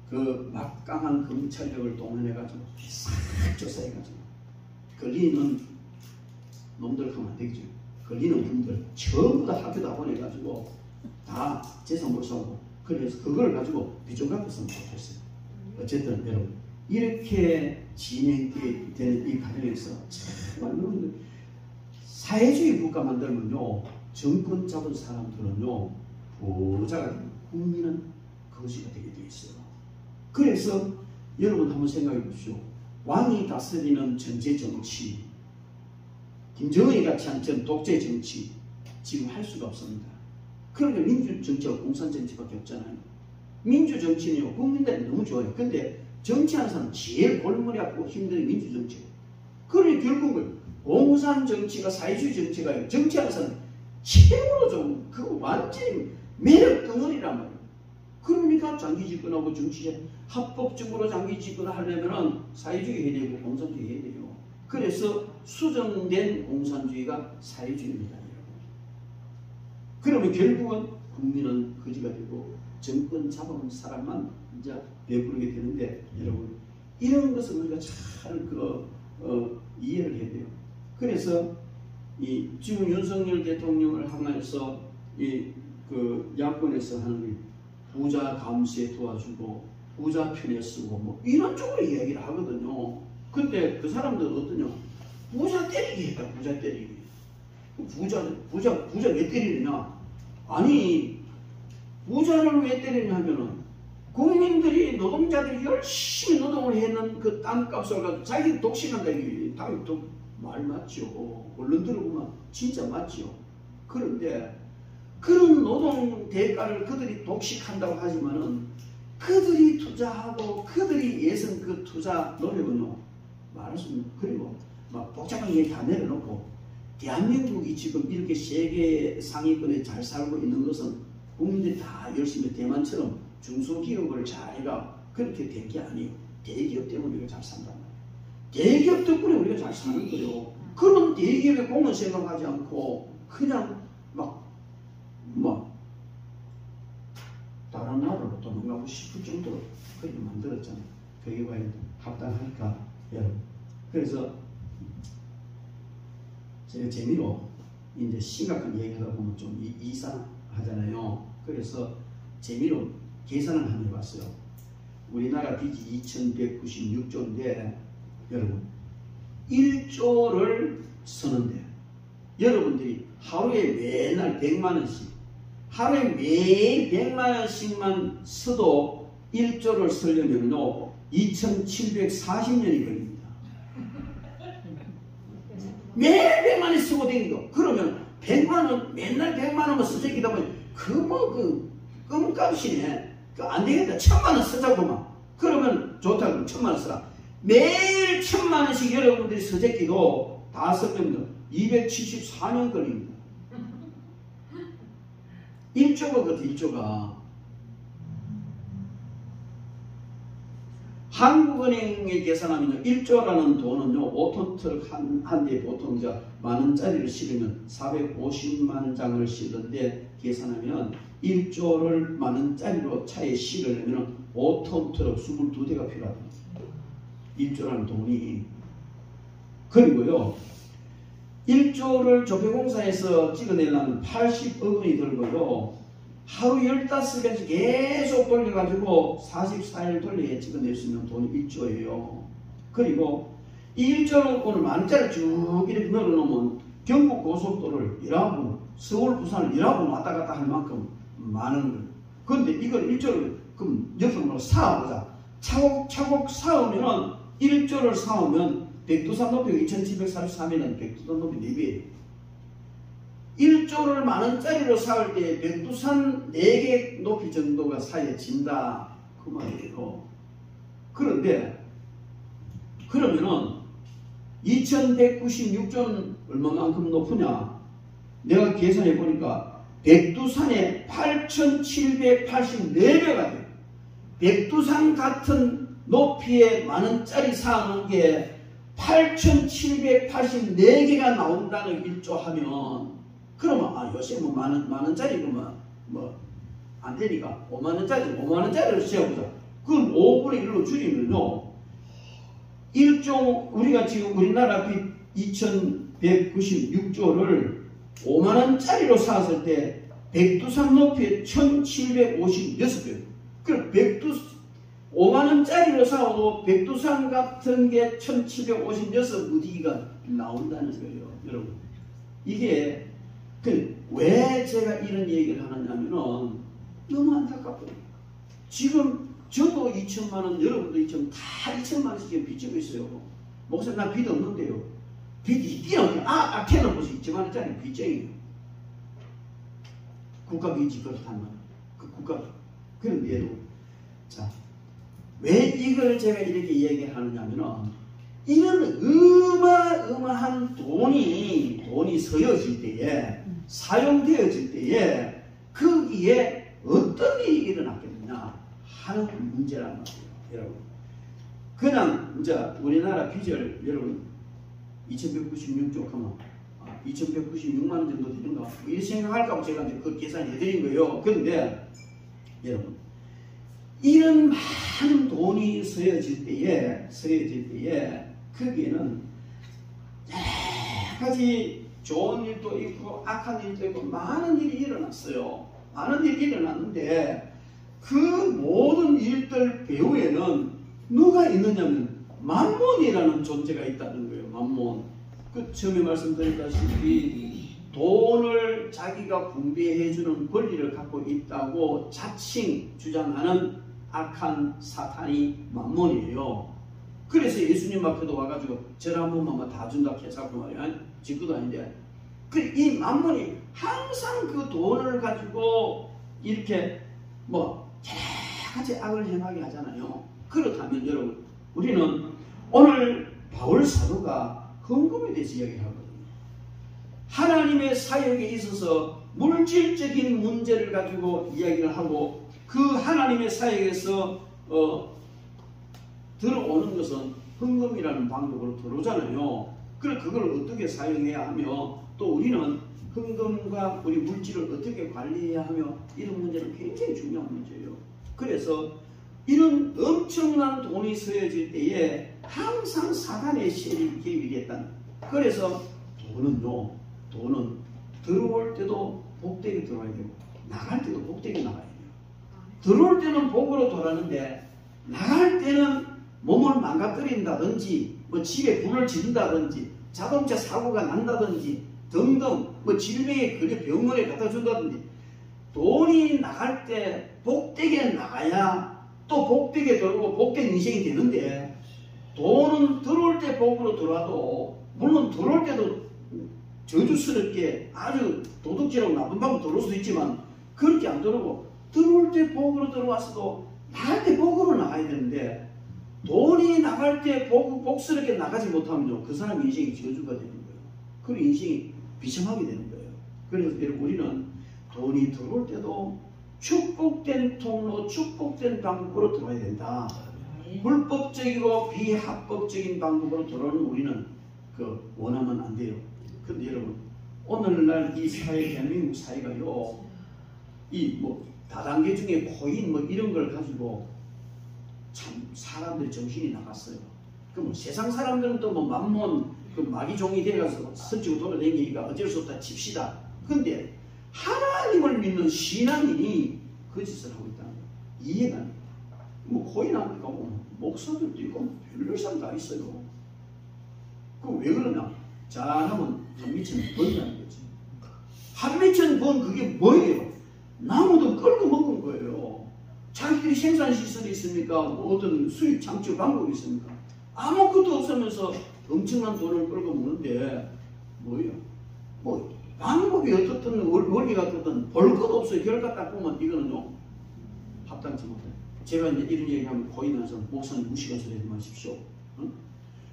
그 막강한 검찰력을 동원해가지고 싹 조사해가지고 걸리는 놈들 하면 안 되겠죠. 걸리는 놈들 전부 다 학교 다 보내가지고 다 재산 몰수하고 그래서 그걸 가지고 비좀 갚았으면 좋겠어요. 어쨌든 여러분 이렇게 진행되는 이 과정에서 정말 여러분들 사회주의 국가 만들면요 정권 잡은 사람들은요 부자가 되고 국민은 거지가 되게 돼 있어요. 그래서 여러분 한번 생각해 보십시오. 왕이 다스리는 전제 정치, 김정은이 같이 한 독재 정치 지금 할 수가 없습니다. 그러니까 민주 정치와 공산 정치밖에 없잖아요. 민주 정치는요 국민들이 너무 좋아요. 근데 정치하는 사람 제일 골머리 아프고 힘든 민주정치. 그러니 결국은 공산 정치가 사회주의 정치가 아니고 정치하는 사람 최고로 좀 그거 완전히 매력 덩어리란 말이에요. 그러니까 장기 집권하고 정치제 합법적으로 장기 집권하려면 사회주의 해야 되고 공산주의 해야 돼요. 그래서 수정된 공산주의가 사회주의입니다. 여러분. 그러면 결국은 국민은 거지가 되고 정권 잡아온 사람만 이제 배부르게 되는데 여러분 이런 것을 우리가 잘 이해를 해야 돼요. 그래서 지금 윤석열 대통령을 향해서 야권에서 하는 부자 감시에 도와주고 부자 편에 쓰고 뭐 이런 쪽으로 이야기를 하거든요. 근데 그 사람들 어떠냐? 부자 때리기 했다. 부자 때리기. 부자 왜 때리느냐? 아니 부자를 왜 때리냐 하면은 국민들이 노동자들이 열심히 노동을 했는 그 땅값을 가지고 자기 독식한다. 이게 말 맞죠. 언론 들어보면 진짜 맞죠. 그런데 그런 노동 대가를 그들이 독식한다고 하지만은 그들이 투자하고 그들이 예선 그 투자 노력은요 말할 수 없는. 그리고 막 복잡한 얘기 다 내려놓고 대한민국이 지금 이렇게 세계 상위권에 잘 살고 있는 것은 국민들이 다 열심히 대만처럼 중소기업을 잘 해가 그렇게 된 게 아니에요. 대기업 때문에 우리가 잘 산단 말이에요. 대기업 덕분에 우리가 잘 사는 거예요. 그런 대기업의 공은 생각하지 않고 그냥 막 다른 나라로 도망가고 싶을 정도로 그렇게 만들었잖아요. 그게 과연 합당할까 여러분. 그래서 제가 재미로 이제 심각한 얘기하다 보면 좀 이상하잖아요. 그래서 재미로 계산을 한번 해봤어요. 우리나라 빚이 2196조인데 여러분 1조를 쓰는데 여러분들이 하루에 매날 100만원씩 하루에 매일 100만원씩만 써도 1조를 쓰려면요 2740년이 걸립니다. 매일 100만원 쓰고 다니고 그러면 100만원 맨날 100만원만 쓰자기다 보니 껌값이네. 안 되겠다. 1000만원 쓰자고만. 그러면 좋다. 그럼 1000만원 쓰라. 매일 1000만원씩 여러분들이 쓰자기도 다 쓰면 274년 걸립니다. 1조가 같아. 1조가. 한국은행에 계산하면요 1조라는 돈은요 5톤 트럭 한 대에 보통 이제 만원짜리를 실으면 450만 장을 실는데 계산하면 1조를 만원짜리로 차에 실으려면 5톤 트럭 22대가 필요합니다. 1조라는 돈이. 그리고요 1조를 조폐공사에서 찍어내려면 80억 원이 들고요 하루 15배씩 계속 돌려가지고 44일 돌려야 찍어낼 수 있는 돈이 1조예요. 그리고 이 1조는 오늘 만원짜리 쭉 이렇게 늘어놓으면 경북 고속도로를 1하분, 서울, 부산을 1하분 왔다 갔다 할 만큼 많은 거예요. 그런데 이걸 1조를 그럼 옆으로 사보자. 차곡차곡 사오면은 1조를 사오면 백두산 높이가 2743이면 백두산 높이 4배예요. 1조를 만원짜리로 사올 때 백두산 4개 높이 정도가 사여진다. 그 말이에요. 그런데 그러면은 2196조는 얼마만큼 높으냐? 내가 계산해 보니까 백두산에 8784배가 돼요. 백두산 같은 높이의 만원짜리 사놓은 게 8784개가 나온다는 1조 하면 그러면 요새 뭐 만원짜리 그러면 안 되니까 5만원짜리를 세워보자. 그럼 5분의 1로 줄이면요 1조 우리가 지금 우리나라 빚 2196조를 5만원짜리로 샀을 때 백두산 높이에 1756배. 그럼 5만원짜리로 사도 백두산 같은 게 1756 무디기가 나온다는 거예요. 여러분 이게 왜 제가 이런 얘기를 하느냐면은 너무 안타깝거든요. 지금 저도 2천만원, 여러분도 2천만, 다 2천만원씩 빚지고 있어요. 목사님 나 빚 없는데요. 빚이 뛰어나게 악태는 벌써 2천만원짜리 빚쟁이에요. 국가 빚이 그렇단 말이에요. 그 국가 그런데도 자 왜 이걸 제가 이렇게 이야기하느냐면은 이런 어마어마한 돈이 서여질 때에 사용되어질 때에 거기에 어떤 일이 일어났겠느냐 하는 문제란 말이에요. 여러분 그냥 이제 우리나라 빚을 여러분 2196조 하면 2196만 원 정도 되는가 이렇게 생각할까 제가 이제 그 계산해 드린 거예요. 그런데 여러분 이런 많은 돈이 서여질 때에 거기에는 여러 가지 좋은 일도 있고 악한 일도 있고 많은 일이 일어났어요. 많은 일이 일어났는데 그 모든 일들 배후에는 누가 있느냐면 만몬이라는 존재가 있다는 거예요. 만몬. 그 처음에 말씀드렸다시피 돈을 자기가 분배해주는 권리를 갖고 있다고 자칭 주장하는 악한 사탄이 만몬이에요. 그래서 예수님 앞에도 와가지고 저를 한 번만 다 준다 해서 그 말이야. 짓것도 아닌데 이 만몬이 항상 그 돈을 가지고 이렇게 뭐 여러 가지 악을 행하게 하잖아요. 그렇다면 여러분 우리는 오늘 바울 사도가 헌금에 대해서 이야기하거든요. 하나님의 사역에 있어서 물질적인 문제를 가지고 이야기를 하고 그 하나님의 사역에서 들어오는 것은 헌금이라는 방법으로 들어오잖아요. 그래서 그걸 어떻게 사용해야 하며 또 우리는 헌금과 우리 물질을 어떻게 관리해야 하며 이런 문제는 굉장히 중요한 문제예요. 그래서 이런 엄청난 돈이 서여질 때에 항상 사단의 세력이 개입이 됐다는. 그래서 돈은 들어올 때도 복되게 들어와야 되고 나갈 때도 복되게 나가야 돼요. 들어올 때는 복으로 돌아가는데 나갈 때는 몸을 망가뜨린다든지 뭐 집에 불을 지른다든지 자동차 사고가 난다든지 등등 뭐 질병에 걸려 병원에 갖다 준다든지 돈이 나갈 때 복되게 나가야 또 복되게 들어오고 복된 인생이 되는데 돈은 들어올 때 복으로 들어와도 물론 들어올 때도 저주스럽게 아주 도둑질하고 나쁜 방법 들어올 수도 있지만 그렇게 안 들어오고 들어올 때 복으로 들어왔어도 나갈 때 복으로 나가야 되는데 돈이 나갈 때 복스럽게 나가지 못하면요 그 사람 인생이 저주가 되는 거예요. 그리고 인생이 비참하게 되는 거예요. 그래서 우리는 돈이 들어올 때도 축복된 통로, 축복된 방법으로 들어야 된다. 불법적이고 비합법적인 방법으로 들어오는 우리는 원하면 안 돼요. 근데 여러분 오늘날 이 사회, 대한민국 사회가요 이 뭐 다단계 중에 코인 뭐 이런 걸 가지고 참 사람들이 정신이 나갔어요. 그 뭐 세상 사람들은 또 뭐 만몬 그 마귀종이 되어가서 설치고 돌아다니니까 어쩔 수 없다 칩시다. 근데 하나님을 믿는 신앙인이 그 짓을 하고 있다는 거예요. 이해가 안 돼요. 뭐 코인 하니까 뭐 목사들도 있고 별별 사람 다 있어요. 그 왜 그러냐? 잘하면 한미천 번다는 거지. 한미천 번 그게 뭐예요? 나무도 끌고 먹은 거예요. 자기들이 생산시설이 있습니까? 뭐 어떤 수익 창출 방법이 있습니까? 아무것도 없으면서 엄청난 돈을 끌고 먹는데 뭐예요? 뭐 방법이 어떻든 원리가 어떻든 볼 것 없어요. 결과 딱 보면 이거는요 합당치 못해요. 제가 이제 이런 얘기하면 코인에서 목사님 무식한 소리 하지 마십시오. 응?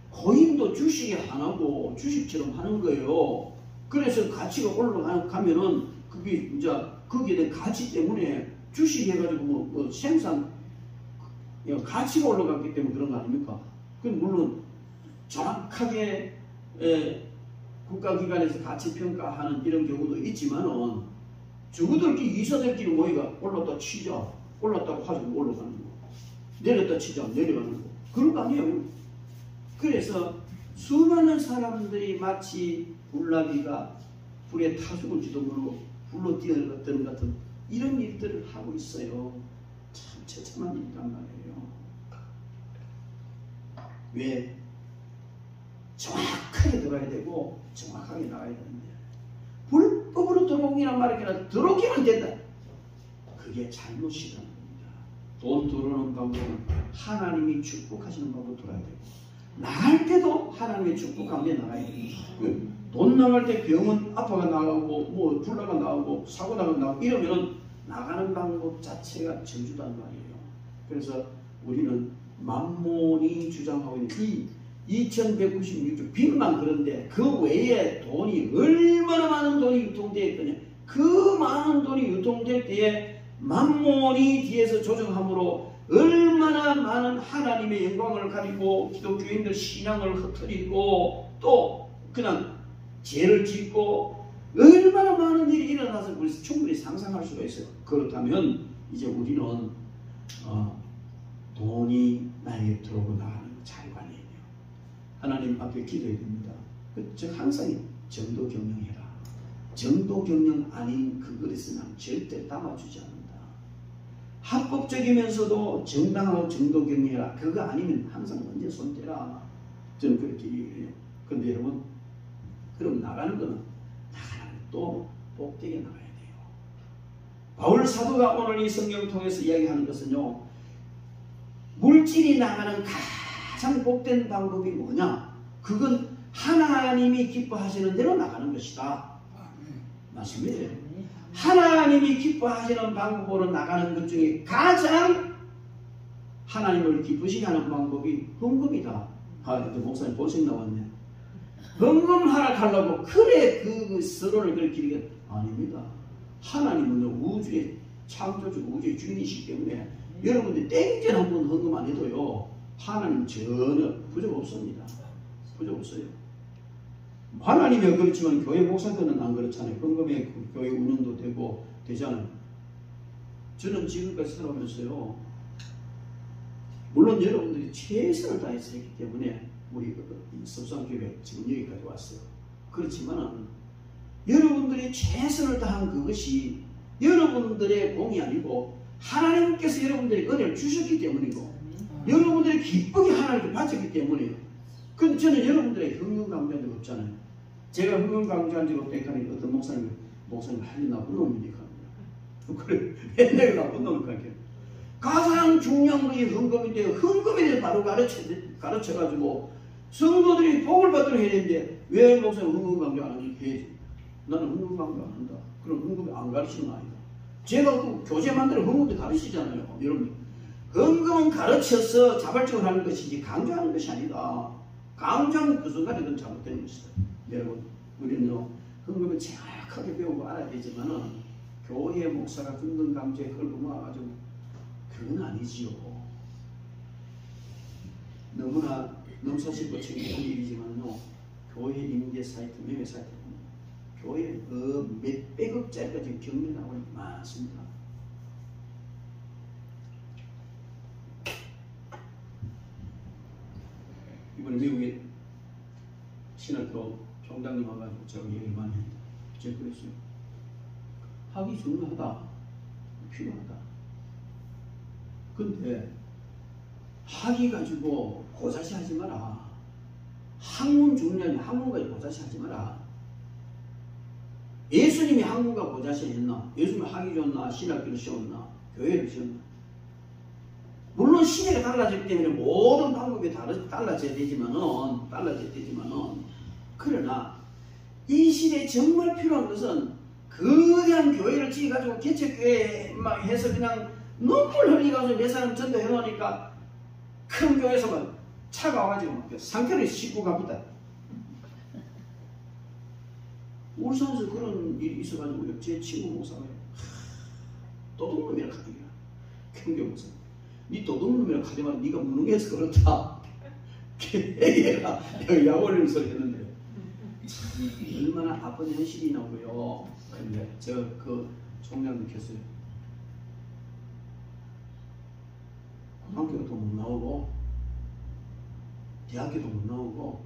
코인도 주식이 하나고 주식처럼 하는 거예요. 그래서 가치가 올라가면은 그게 이제 거기에 대한 가치 때문에 주식 해가지고 뭐 생산 가치가 올라갔기 때문에 그런 거 아닙니까? 그 물론 정확하게 국가기관에서 가치 평가하는 이런 경우도 있지만은 저들끼리 이사들끼리 모이가 올랐다 치자 올랐다고 가지고 올라가는 거 내렸다 치자 내려가는 거 그런 거 아니에요. 그래서 수많은 사람들이 마치 불나비가 불에 타 죽을지도 모르고 불로 뛰어드는 같은 이런 일들을 하고 있어요. 참 처참한 일이란 말이에요. 왜? 정확하게 들어야 되고 정확하게 나가야 되는데 불법으로 들어오기란 말이야. 들어오기만 된다. 그게 잘못이라는 겁니다. 돈 들어오는 방법은 하나님이 축복하시는 방법으로 들어야 되고 나갈 때도 하나님의 축복 가운데 나가야 돼요. 돈 나갈 때 병은 아파가 나가고 뭐 불나가 나오고 사고 나가고 이러면 나가는 방법 자체가 저주단 말이에요. 그래서 우리는 만몬이 주장하고 있는 이 2196조 빚만 그런데 그 외에 돈이 얼마나 많은 돈이 유통되어 있더냐. 그 많은 돈이 유통될 때에 만몬이 뒤에서 조정함으로 얼마나 많은 하나님의 영광을 가리고 기독교인들 신앙을 흩어리고 또 그냥 죄를 짓고 얼마나 많은 일이 일어나서 우리 충분히 상상할 수가 있어요. 그렇다면 이제 우리는 돈이 나에게 들어오고 나가는 거 잘 관리해요. 하나님 앞에 기도해야 됩니다. 즉 항상 정도 경영해라. 정도 경영 아닌 그 그릇은 난 절대 담아주지 않는다. 합법적이면서도 정당하고 정도 경영해라. 그거 아니면 항상 먼저 손 떼라. 저는 그렇게 얘기해요. 그런데 여러분, 그럼 나가는 거는 또 복되게 나가야 돼요. 바울 사도가 오늘 이 성경 통해서 이야기하는 것은요, 물질이 나가는 가장 복된 방법이 뭐냐? 그건 하나님이 기뻐하시는 대로 나가는 것이다. 맞습니다. 하나님이 기뻐하시는 방법으로 나가는 것 중에 가장 하나님을 기쁘시게 하는 방법이 헌금이다. 목사님 벌써 나왔네. 헌금 하락하려고 그래 그 서론을 그렇게 기르게 아닙니다. 하나님은 우주의 창조주, 우주의 주인이시기 때문에 여러분들 땡전 한 번 헌금 안 해도요, 하나님 전혀 부족 없습니다. 부족 없어요. 하나님이 그렇지만 교회 목사들은 안 그렇잖아요. 헌금에 교회 운영도 되잖아요. 저는 지금까지 살아오면서요, 물론 여러분들이 최선을 다해서 했기 때문에 우리 섭산교회 지금 여기까지 왔어요. 그렇지만 여러분들이 최선을 다한 그것이 여러분들의 공이 아니고 하나님께서 여러분들에게 은혜를 주셨기 때문이고 여러분들이 기쁘게 하나님께 바쳤기 때문이에요. 근데 저는 여러분들의 헌금 강조한 적 없잖아요. 제가 헌금 강조한 적 없다니까 어떤 목사님 할일 나쁜 놈이니까 그래 옛날에 나쁜 놈이니까 가장 중요한 것이 헌금인데 헌금에 대해서 바로 가르쳐가지고 성도들이 복을 받도록 해야 되는데 왜 목사님 헌금 강조 안 하는지 해야지. 나는 헌금 강조 안 한다. 그럼 헌금이 안 가르치는 거 아니다. 제가 그 교재 만들어 헌금도 가르치잖아요. 여러분, 헌금은 가르쳐서 자발적으로 하는 것이지 강조하는 것이 아니다. 강조하는 그 순간에 그건 잘못된 것이다. 여러분, 우리는 헌금을 정확하게 배우고 알아야 되지만은 교회 목사가 헌금 강조에 끌고 모아가지고 그건 아니지요. 너무나 넘사시고 챙기는 일이지만요, 교회 임대 사이트, 매매 사이트 교회 몇백억짜리까지 경매 나오는 게 많습니다. 이번에 미국에 신학교 총장님 와가지고 제가 얘기를 많이 했는데 제가 그랬어요. 학위 중요하다. 필요하다. 근데 학위 가지고 고자시 하지 마라. 학문 중요하니 학문 가지고 고자시 하지 마라. 예수님이 학문과 고자시 했나? 예수님이 학위 줬나? 신학교를 씌웠나? 교회를 씌웠나? 물론 시대가 달라졌기 때문에 모든 방법이 달라져야 되지만은 그러나 이 시대에 정말 필요한 것은 거대한 교회를 지어가지고 개척교회 막 해서 그냥 눈물 흘리가지고 몇 사람 전도해 놓으니까 큰 교회에서만 차가 와가지고 막 상태를 싣고 갑니다. 울산에서 그런 일이 있어가지고 제 친구 목사가 도둑놈이라 카더라. 경교 목사. 니 도둑놈이라 카지 마. 니가 무능해서 그렇다. 얘가 약올리는 소리 했는데 얼마나 아픈 현실이냐고요. 근데 제가 그 총장 느꼈어요. 고등학교도 못 나오고 대학교도 못 나오고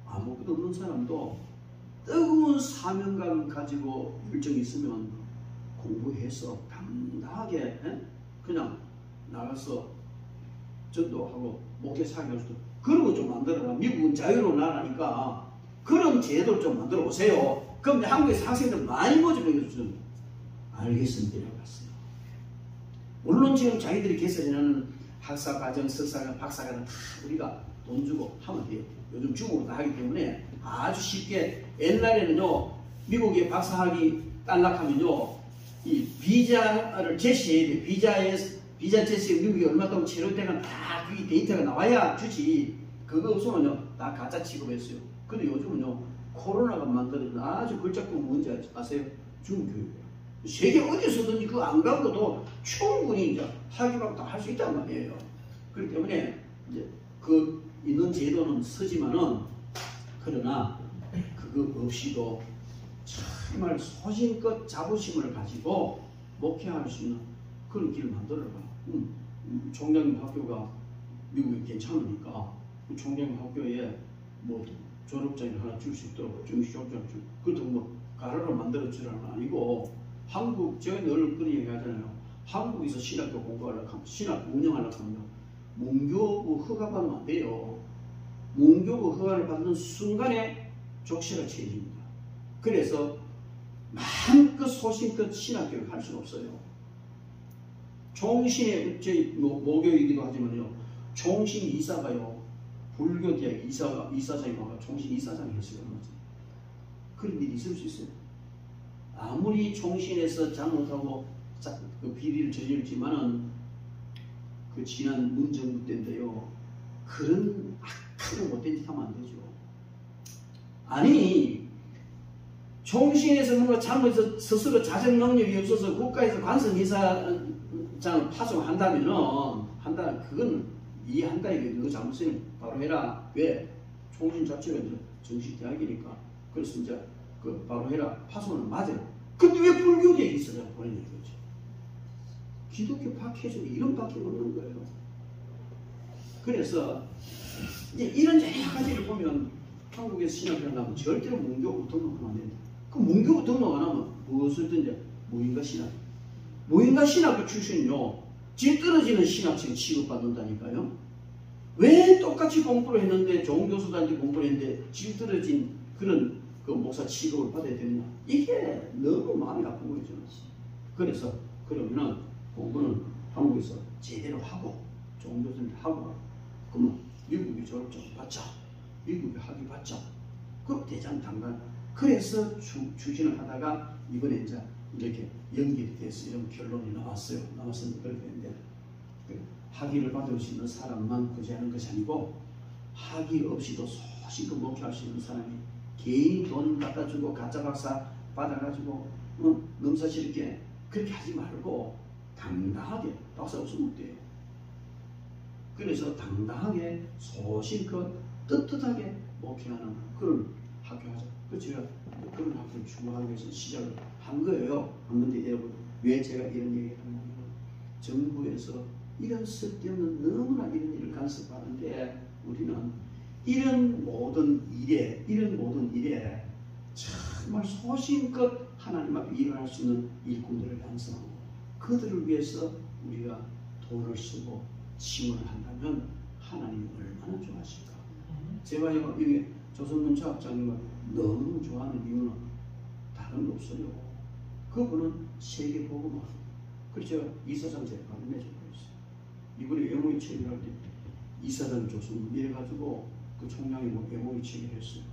아무것도 없는 사람도 뜨거운 사명감 가지고 열정이 있으면 공부해서 당당하게 그냥 나가서 전도하고 목회 사역할 수도 그런 거 좀 만들어라. 미국은 자유로운 나라니까 그런 제도를 좀 만들어 오세요. 그럼 한국에서 학생들 많이 모집해 주면 알겠습니다. 이라고 했어요. 물론 지금 자기들이 개설해놓은 학사 과정, 석사 과정, 박사 과정 다 우리가 돈 주고 하면 돼요. 요즘 중국으로 다 하기 때문에 아주 쉽게. 옛날에는요, 미국에 박사학위 딸락하면요, 이 비자를 제시해야 돼. 비자 제시 미국이 얼마 동안 체류대가 다 그게 데이터가 나와야 주지. 그거 없으면요 다 가짜 취급했어요. 근데 요즘은요 코로나가 만드는 아주 걸작품 뭔지 아세요? 중교육이에요. 세계 어디서든지 그거 안 가고도 충분히 이제 학위받고 다 할 수 있단 말이에요. 그렇기 때문에 이제 그 있는 제도는 서지만은 그러나 그거 없이도 정말 소신껏 자부심을 가지고 목회할 수 있는 그런 길을 만들어라. 총장님 학교가 미국이 괜찮으니까 그 총장님 학교에 뭐 졸업장을 하나 줄 수 있도록 정식 졸업장을 줄. 그것도 뭐 가로로 만들어 주라는 건 아니고 한국 제가 늘 그런 얘기하잖아요. 한국에서 신학교 공부하려고 하면 신학 운영하려고 하면 문교부 허가 받으면 안 돼요. 문교부 허가를 받는 순간에 족쇄가 채집니다. 그래서 마음껏 소신껏 신학교를 갈 수는 없어요. 총신의 저희 모교이기도 하지만요. 총신 이사가요. 불교대학 이사장이 와서 총신 이사장이 했어요. 그런 일이 있을 수 있어요. 아무리 총신에서 잘못하고 그 비리를 저질렀지만은 그 지난 문정부 때인데요. 그런 악하고 못된 짓 하면 안 되죠. 아니 총신에서 뭔가 잘못해서 스스로 자정 능력이 없어서 국가에서 관성 이사장을 파송한다면은 그건 이해한다 이게 너 잘못이면 바로 해라. 왜? 총신 자체가 이제 정식 대학이니까. 그래서 이제 그 바로 해라 파송은 맞아요. 근데 왜 불교계에 있어서 보내냐 이거죠. 기독교 박해주고 이런 밖에 없는 거예요. 그래서 이제 이런 여러 가지를 보면 한국에서 신학을 하면 절대로 문교부 등록하면 안 된다. 그 문교부 등록 안 하면 무엇을 든지 무인가 신학. 무인가 신학교 출신은요. 질 떨어지는 신학생 취급받는다니까요. 왜 똑같이 공부를 했는데 좋은 교수들한테 공부를 했는데 질 떨어진 그런 그 목사 취급을 받아야 되느냐. 이게 너무 마음이 아픈 거죠. 그래서 그러면은 공부는 한국에서 제대로 하고 좋은 교수들 하고 그러면 미국의 졸업증 받자. 미국의 학위 받자. 그 대장당간. 그래서 추진을 하다가 이번에 이제 이렇게 연결이 돼서 이런 결론이 나왔어요. 나왔으면 그렇게 했는데 학위를 받을 수 있는 사람만 구제하는 것이 아니고 학위 없이도 소신껏 목회할 수 있는 사람이 개인이 돈 갖다 주고 가짜 박사 받아가지고 넘사스럽게 그렇게 하지 말고 당당하게 박사 없으면 어때요? 그래서 당당하게 소신껏 떳떳하게 목회하는 그런 학교 하자. 그래서 제가 그런 학교를 추구하기 위해서 시작을 한 거예요. 한 건데 여러분 왜 제가 이런 얘기를 하냐면 정부에서 이런 쓸데없는 너무나 이런 일을 간섭하는데 우리는 이런 모든 일에 정말 소신껏 하나님 앞에 일을 할 수 있는 일꾼들을 양성하고 그들을 위해서 우리가 돈을 쓰고 지원을 한다면 하나님이 얼마나 좋아하실까. 제가 여기 조선문차 학장님을 너무 좋아하는 이유는 다른 거 없어요. 그분은 세계 복음화. 그래서 제가 이사장 제가 가르쳐주고 있어요. 이번에 외모의 체계할 때 이사장 조선문 이래가지고 그 총장이 뭐 외모의 체계를 했어요.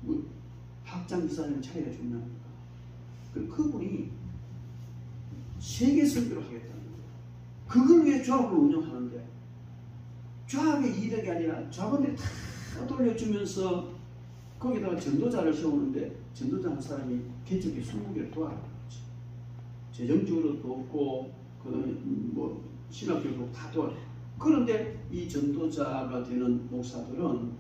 뭐 학장 이사장 차이가 중요합니까? 그분이 세계 선교를 하겠다는 거예요. 그걸 위해 조합을 운영하는데 조합의 이득이 아니라 조합원들이 다 돌려주면서 거기다가 전도자를 세우는데 전도자 한 사람이 개척의 20개를 도와라 그러지. 재정적으로 돕고 그다음에 뭐 신학교도 다 도와라. 그런데 이 전도자가 되는 목사들은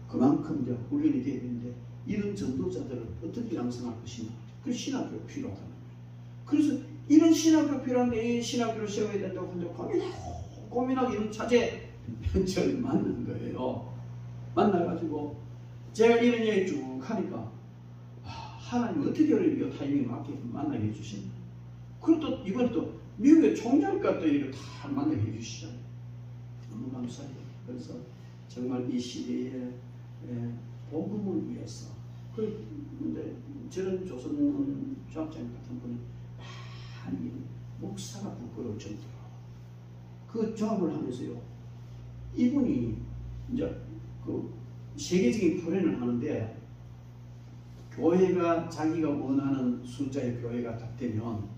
그만큼 이제 훈련이 돼야 되는데 이런 전도자들을 어떻게 양성할 것이냐. 그 신학교가 필요하다는 거예요. 그래서 이런 신학교가 필요한데 이 신학교를 세워야 된다고 혼자 고민하고 이런 차제 편지를 만난 거예요. 만나가지고 제가 이런 얘기 쭉 하니까 하나님 어떻게 우리가 타이밍에 맞게 만나게 해주시나. 그리고 또 이번에 또 미국의 총장과 또 이렇게 다 만나게 해주시잖아요. 너무 감사해요. 그래서 정말 이 시대에 복음을 위해서 그런데 저런 조선 조합장 같은 분이 많이 목사가 부끄러울 정도로 그 조합을 하면서요. 이분이 이제 그 세계적인 프로그램을 하는데 교회가 자기가 원하는 숫자의 교회가 딱 되면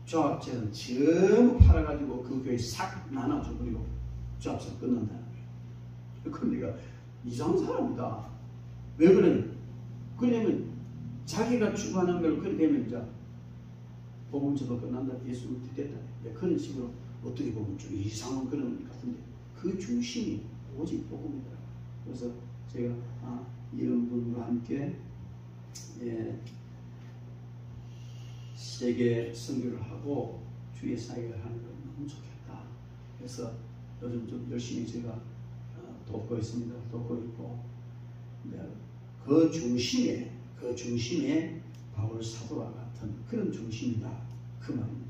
조합제는 전부 팔아가지고 그 교회 싹 나눠줘버리고 조합제를 끊는다는 거예요. 그 내가 이상한 사람이다. 왜 그러냐? 그러면 자기가 추구하는 걸 그렇게 되면 이제 복음제도 끝난다, 예수 됐다. 그런 식으로 어떻게 보면 좀 이상한 그런 것 같은데 그 중심이 오직 복음이다. 그래서 제가 이런 분과 함께 세계 선교를 하고 주의 사역을 하는 건 너무 좋겠다. 그래서 요즘 좀 열심히 제가 돕고 있습니다. 돕고 있고 그 중심에 바울 사도와 같은 그런 중심이다. 그 말입니다.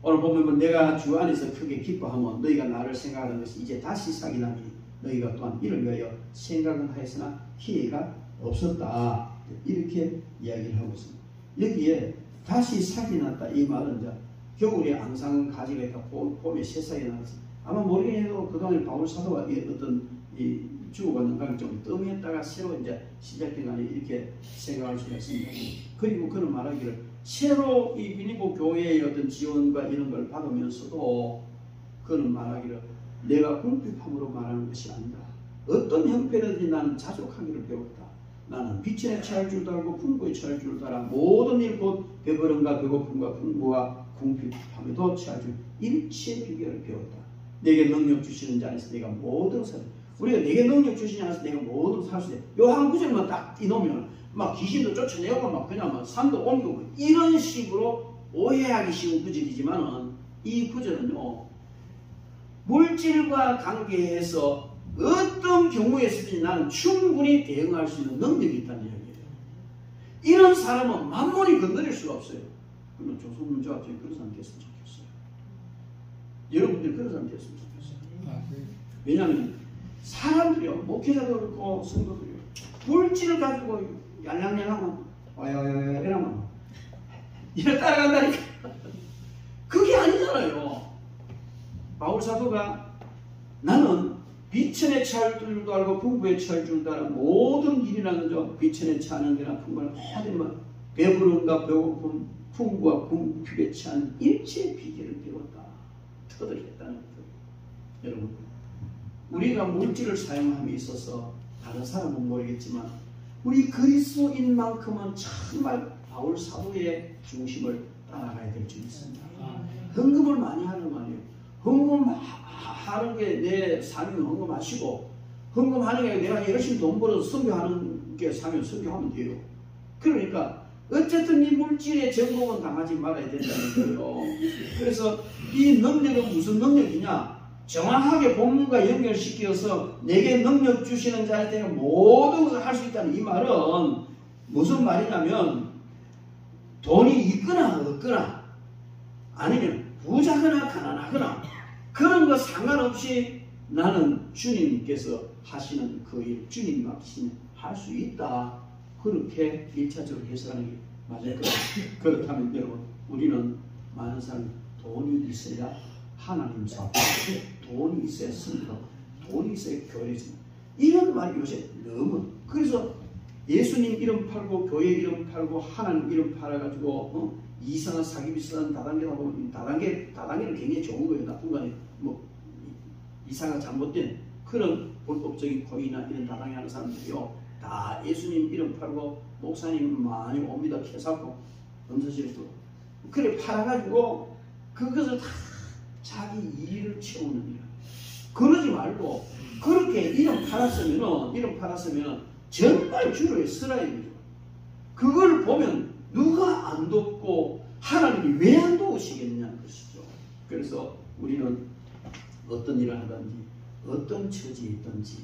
오늘 보면 내가 주 안에서 크게 기뻐하면 너희가 나를 생각하는 것이 이제 다시 사귀나니 너희가 또한 이를 위하여 생각은 하였으나 기회가 없었다. 이렇게 이야기를 하고 있습니다. 여기에 다시 사귀 났다 이 말은 이제 겨울에 앙상 가지가 있다 봄에 새싹이 나서 아마 모르긴 해도 그동안 바울 사도가 어떤 이 주고받는 관계 좀 뜸했다가 새로 이제 시작된 거 아니 이렇게 생각할 수가 있습니다. 그리고 그는 말하기를 새로 이 빌립보 교회의 어떤 지원과 이런 걸 받으면서도 그는 말하기를 내가 궁핍함으로 말하는 것이 아니다. 어떤 형편이든지 나는 자족하기를 배웠다. 나는 빛에 처할 줄도 알고 풍부에 처할 줄도 알아. 모든 일 곧 배부름과 배고픔과 풍부와 궁핍함에도 처할 줄 일체 비결을 배웠다. 내게 능력 주시는 자 안에서 내가 모든 살 우리가 내게 능력 주시는 자 안에서 내가 모든 살 수 있다. 요 한 구절만 딱 이놓으면 막 귀신도 쫓아내고 막 그냥 막 산도 옮기고 이런 식으로 오해하기 쉬운 구절이지만은 이 구절은요 물질과 관계해서 어떤 경우에서든지 나는 충분히 대응할 수 있는 능력이 있다는 이야기예요. 이런 사람은 만몬이 건드릴 수가 없어요. 그러면 조선문제학적인 그런 사람 됐으면 좋겠어요. 여러분들이 그런 사람 됐으면 좋겠어요. 왜냐하면 사람들이요 목회자도 그렇고 성도들이요 물질을 가지고 얄랑얄랑하고 와야야야 이러면 이래 따라간다니까. 그게 아니잖아요. 바울 사도가 나는 비천에 처할 줄도 알고 풍부에 처할 줄도 알아. 모든 길이라는 점 비천에 처하는 데나 풍부는 모든 것 배부름과 배고픔 풍부와 궁핍에 처한 일체 비결을 배웠다. 터득했다는 거죠. 여러분 우리가 물질을 사용함에 있어서 다른 사람은 모르겠지만 우리 그리스도인만큼은 정말 바울 사도의 중심을 따라가야 될 줄 믿습니다. 헌금을 많이 하는 말이에요. 헌금하는 게 내 삶이면 헌금하시고 헌금하는 게 내가 열심히 돈 벌어서 선교하는 게 삶이면 선교하면 돼요. 그러니까 어쨌든 이 물질에 정복은 당하지 말아야 된다는 거예요. 그래서 이 능력은 무슨 능력이냐? 정확하게 본문과 연결시켜서 내게 능력 주시는 자에 대한 모든 것을 할 수 있다는 이 말은 무슨 말이냐면 돈이 있거나 없거나 아니면 부자거나 가난하거나 그런 거 상관없이 나는 주님께서 하시는 그 일, 주님 맡기시면 할 수 있다. 그렇게 1차적으로 해석하는 게 맞을 거예요. 그렇다면 여러분 우리는 많은 사람이 돈이 있어야 하나님 사업, 돈이 있어야 선거, 돈이 있어야 교회지. 이런 말이 요새 너무 그래서 예수님 이름 팔고 교회 이름 팔고 하나님 이름 팔아가지고 이상한 사기 비슷한 다단계다 보면 다단계는 굉장히 좋은 거예요. 나쁜 거 아니에요. 뭐 이상한 잘못된 그런 불법적인 코인이나 이런 다단계 하는 사람들이요 다 예수님 이름 팔고 목사님 많이 옵니다. 캐사고 검사실에도 그래 팔아가지고 그것을 다 자기 일을 채우는 일. 그러지 말고 그렇게 이름 팔았으면 정말 주를 쓰라는 거죠. 그걸 보면 누가 안 돕고 하나님이 왜 안 도우시겠냐는 것이죠. 그래서 우리는 어떤 일을 하든지 어떤 처지에 있든지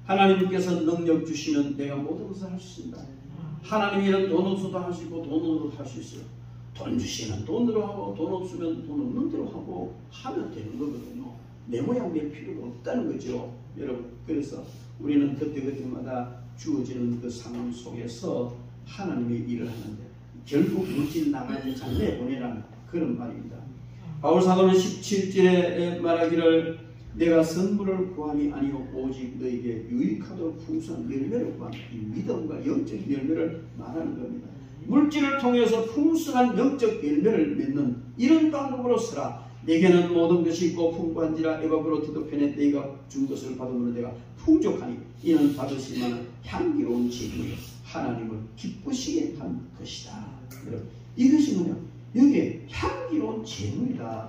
하나님께서 능력 주시면 내가 모든 것을 할 수 있습니다. 하나님이는 돈 없어도 할 수 있고 돈 없어도 할 수 있어요. 돈 주시면 돈으로 하고 돈 없으면 돈 없는 대로 하고 하면 되는 거거든요. 내 모양 낼 필요가 없다는 거죠. 여러분 그래서 우리는 그때그때마다 주어지는 그 상황 속에서 하나님의 일을 하는데 결국 물질 나가는 잘 내보내라는 그런 말입니다. 바울 사도는 17절에 말하기를 내가 선물을 구함이 아니요 오직 너에게 유익하도록 풍성한 열매를 구한다. 이 믿음과 영적인 열매를 말하는 겁니다. 물질을 통해서 풍성한 영적 열매를 맺는 이런 방법으로 서라. 내게는 모든 것이 있고 풍부한지라. 에바브로 디도편에 너희가 준 것을 받으므로 내가 풍족하니 이는 받으실 만한 향기로운 제물이 하나님을 기쁘시게 한 것이다. 여러분, 이것이 뭐냐? 여기에 향기로운 제물이다.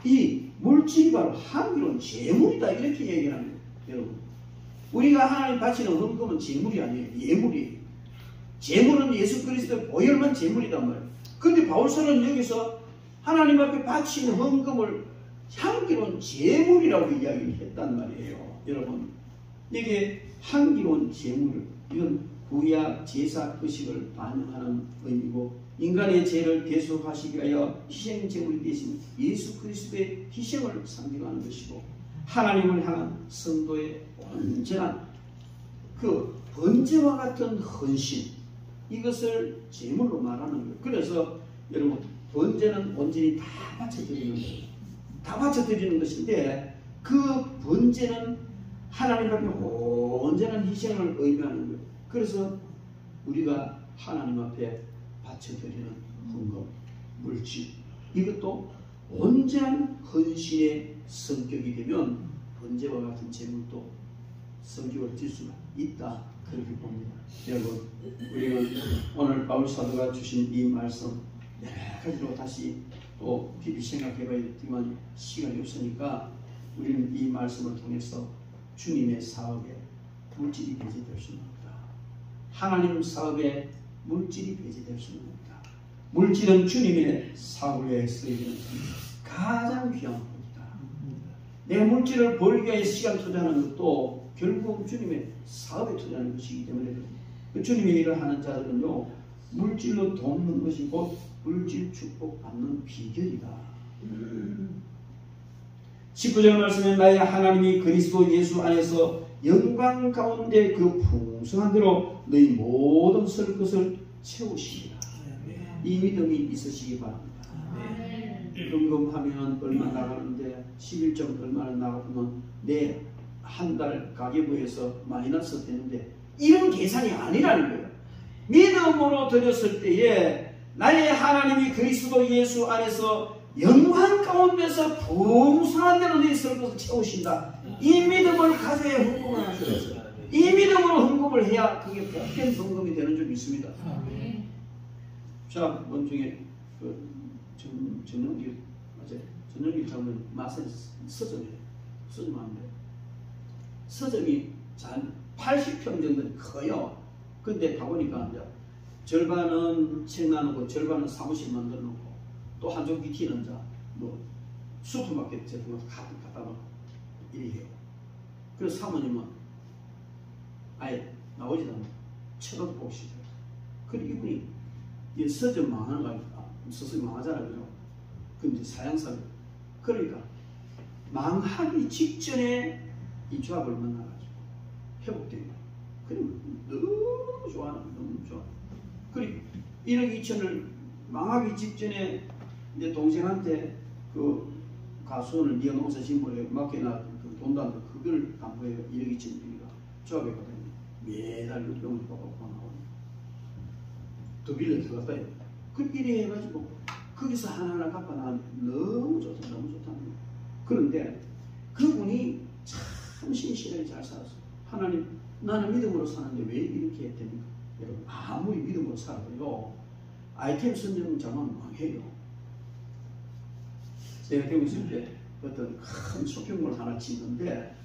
이 물질이 바로 향기로운 제물이다. 이렇게 얘기를 합니다. 여러분, 우리가 하나님 바치는 헌금은 제물이 아니에요. 예물이에요. 제물은 예수 그리스도의 보혈만 제물이단 말이에요. 그런데 바울서는 여기서 하나님 앞에 바치는 헌금을 향기로운 제물이라고 이야기를 했단 말이에요. 여러분, 이게 향기로운 제물, 이건 구약 제사 의식을 반영하는 의미고, 인간의 죄를 대속하시기 위하여 희생 제물이 되신 예수 그리스도의 희생을 상징하는 것이고, 하나님을 향한 성도의 온전한 그 번제와 같은 헌신, 이것을 제물로 말하는 거예요. 그래서 여러분, 번제는 온전히 다 바쳐드리는 거예요. 다 바쳐드리는 것인데, 그 번제는 하나님 앞에 온전한 희생을 의미하는 거예요. 그래서 우리가 하나님 앞에 바쳐드리는 헌금, 물질, 이것도 온전한 헌신의 성격이 되면 번제와 같은 제물도 성격을 질 수가 있다, 그렇게 봅니다. 여러분, 우리는 오늘 바울 사도가 주신 이 말씀 여러 가지로 다시 또 깊이 생각해봐야 되지만 시간이 없으니까 우리는 이 말씀을 통해서 주님의 사업에 물질이 배제될 수는 없다. 하나님 사업에 물질이 배제될 수는 없다. 물질은 주님의 사업을 위해 쓰여야 되는 가장 귀한 것이다. 내가 물질을 벌기 위해 시간 투자하는 것도 결국 주님의 사업에 투자하는 것이기 때문에 주님의 일을 하는 자들은요, 물질로 돈 버는 것이 곧 물질 축복 받는 비결이다. 19절 말씀에 나의 하나님이 그리스도 예수 안에서 영광 가운데 그 풍성한 대로 너희 모든 설 것을 채우시리라. 이 믿음이 있으시기 바랍니다. 헌금하면 얼마 나가는데 11점 얼마나 나가면 내 한 달 가계부에서 마이너스 되는데, 이런 계산이 아니라는 거예요. 믿음으로 드렸을 때에 나의 하나님이 그리스도 예수 안에서 영광 가운데서 풍성한 대로 너희 설 것을 채우신다. 이 믿음을 가져야 헌금을 할 수 있어요. 이 믿음으로 헌금을 해야 그게 복된 헌금이 되는 줄 믿습니다. 자, 원중에 전용기 맞아요. 전용기 잡으면 맛은 서점이에요. 서점하는데 서점이 한 80평 정도 커요. 근데 가보니까 이제 절반은 책 나누고 절반은 사무실 만들어 놓고 또 한쪽 밑에는 이제 뭐 슈퍼마켓 제품을 가득 갖다 놓고 이렇게 해요. 그래서 사모님은 아예 나오지도 않고 책을 보시죠. 그리고 이분이 이 서점 망하는 거 아닙니까? 서점이 망하잖아요. 근데 사양사를 그러니까 망하기 직전에 이 조합을 만나가지고 회복됩니다. 그리고 너무 좋아하는, 너무 좋아. 그리고 1억 2천을 망하기 직전에 내 동생한테 그 가수원을 네가 농사 심으래 맡겨놔 그 돈도 그걸 담보해요. 1억 2천이니까 조합에 가더니 매달 600원 받고 나오네. 더 빌려 들어갔다 해요. 그렇게 해가지고 거기서 하나하나 갚아 나왔는데 너무 좋다, 너무 좋다는 거예요. 그런데 그분이 참 신실하게 잘 살았어요. 하나님, 나는 믿음으로 사는데 왜 이렇게 됩니까? 여러분, 아무리 믿음으로 살아도요, 아이템 선정자만 망해요. 제가 대구 있을 때 어떤 큰 쇼핑몰 하나 짓는데,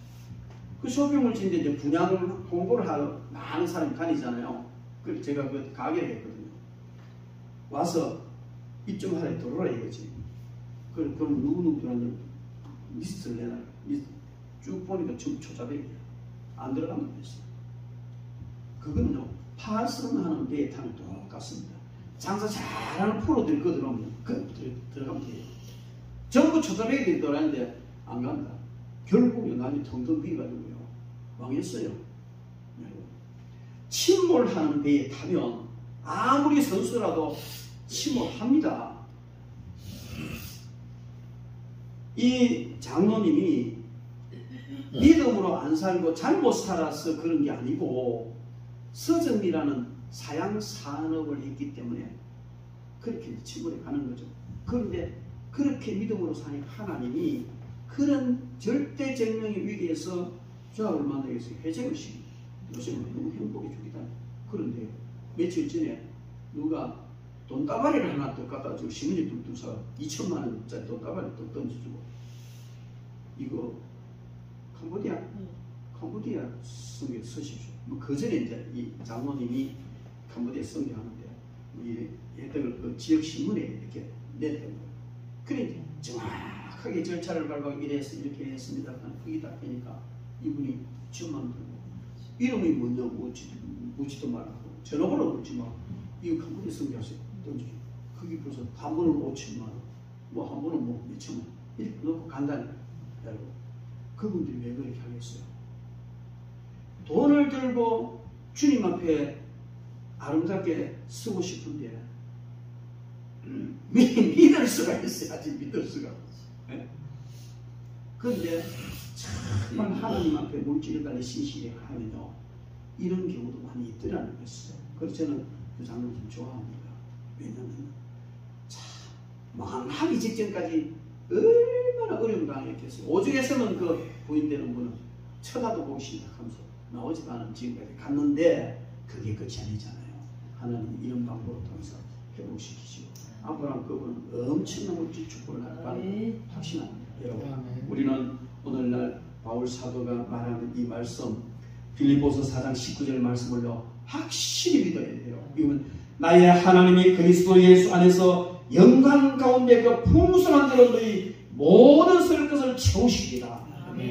그 쇼핑몰 짓는데 이제 분양 공고를 하러 많은 사람이 다니잖아요. 그래서 제가 그 가게를 했거든요. 와서 입점하래 들어오라 이거지. 그럼 누구누구 들어왔는지 리스트를 내놔요. 리스트. 쭉 보니까 전부 초자백이에요. 안 들어가면 됐어요. 그거는요, 파송하는 데에 타면 똑같습니다. 장사 잘하는 프로들 거 들어오면 들어가면 돼요. 전부 초자백이 들어가는데 안 간다. 결국에 나중에 텅텅 비가지고요, 망했어요. 침몰하는 배에 타면 아무리 선수라도 침몰합니다. 이 장로님이 믿음으로 안 살고 잘못 살아서 그런 게 아니고 서점이라는 사양 산업을 했기 때문에 그렇게 침몰해 가는 거죠. 그런데 그렇게 믿음으로 사니 하나님이 그런 절대정령의 위기에서 조합을 만들기 위해서 회쟁을 시킵니다. 요즘은 너무 행복해 죽이다. 그런데 며칠 전에 누가 돈다발이를 하나 또 갖다 주고 신문지 뚝뚝 사 2천만 원짜리 돈다발을 또 던져주고 이거 캄보디아 성교에 서십시오. 뭐 그 전에 이제 이 장로님이 캄보디아 성교하는데 이 혜택을 그 지역 신문에 이렇게 내는 거예요. 그래 정확하게 절차를 밟아 이래서 이렇게 했습니다. 거기 딱 되니까 이분이 전만 들고 이름이 뭐냐고 묻지도 말라고 전화번호 묻지 마. 이거 캄보디아 성교하세요. 던지죠. 그게 벌써 한 번은 5천만 원, 뭐 한 번은 뭐 몇천만 원 이렇게 놓고 간단히 여러분 그분들이 왜 그렇게 하겠어요? 돈을 들고 주님 앞에 아름답게 쓰고 싶은데 믿을 수가 있어야지 믿을 수가. 그런데 정말 하나님 앞에 물질을 달리 신실히 하면요 이런 경우도 많이 있더라는 것이죠. 그래서 저는 그 장면 좀 좋아합니다. 왜냐하면 참 망하기 직전까지 얼마나 어려움 당했겠어요. 오죽했으면 그 부인되는 분은 쳐다도 보기 싫다하면서 나오지도 않은 지금까지 갔는데 그게 끝이 아니잖아요. 하나님 이런 방법을 통해서 회복시키시고 앞으로 그분은 엄청난 물질 축복을 나타나는 확신합니다. 여러분 우리는 오늘날 바울 사도가 말하는 이 말씀 빌립보서 4장 19절 말씀을요 확실히 믿어야 돼요. 이건 나의 하나님이 그리스도 예수 안에서 영광 가운데 그 풍성한 대로 너희 모든 설 것을 채우시리라.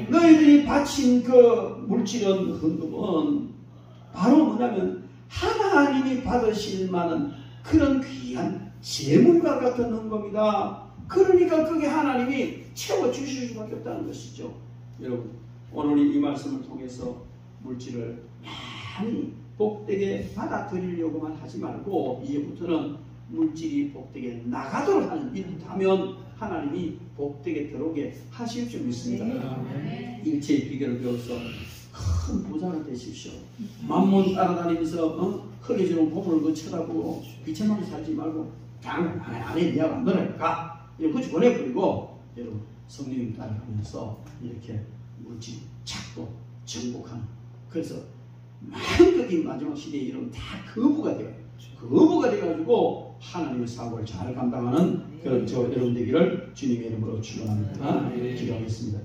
너희들이 바친 그 물질은 헌금은 바로 뭐냐면 하나님이 받으실 만한 그런 귀한 재물과 같은 헌금이다. 그러니까 그게 하나님이 채워주실 수밖에 없다는 것이죠. 여러분 오늘 이 말씀을 통해서 물질을 많이 복되게 받아들이려고만 하지 말고 이제부터는 물질이 복되게 나가도록 하는 일을 하면 하나님이 복되게 들어오게 하실 줄 믿습니다. 일체의 비결을 배워서 큰 부자가 되십시오. 만몬 따라다니면서 흙에주는 보물을 쳐다보고 비천만 살지 말고 그냥 안에 니하고 안 놀아가 이렇게 그치 보내버리고 여러분 성령님 따라가면서 이렇게 물질 찾고 정복하는 그래서 만극인 마지막 시대에 이런 다 거부가 돼요. 거부가 돼가지고 하나님의 사고를 잘 감당하는 그런 저 여러분 되기를 주님의 이름으로 축원합니다. 기도하겠습니다.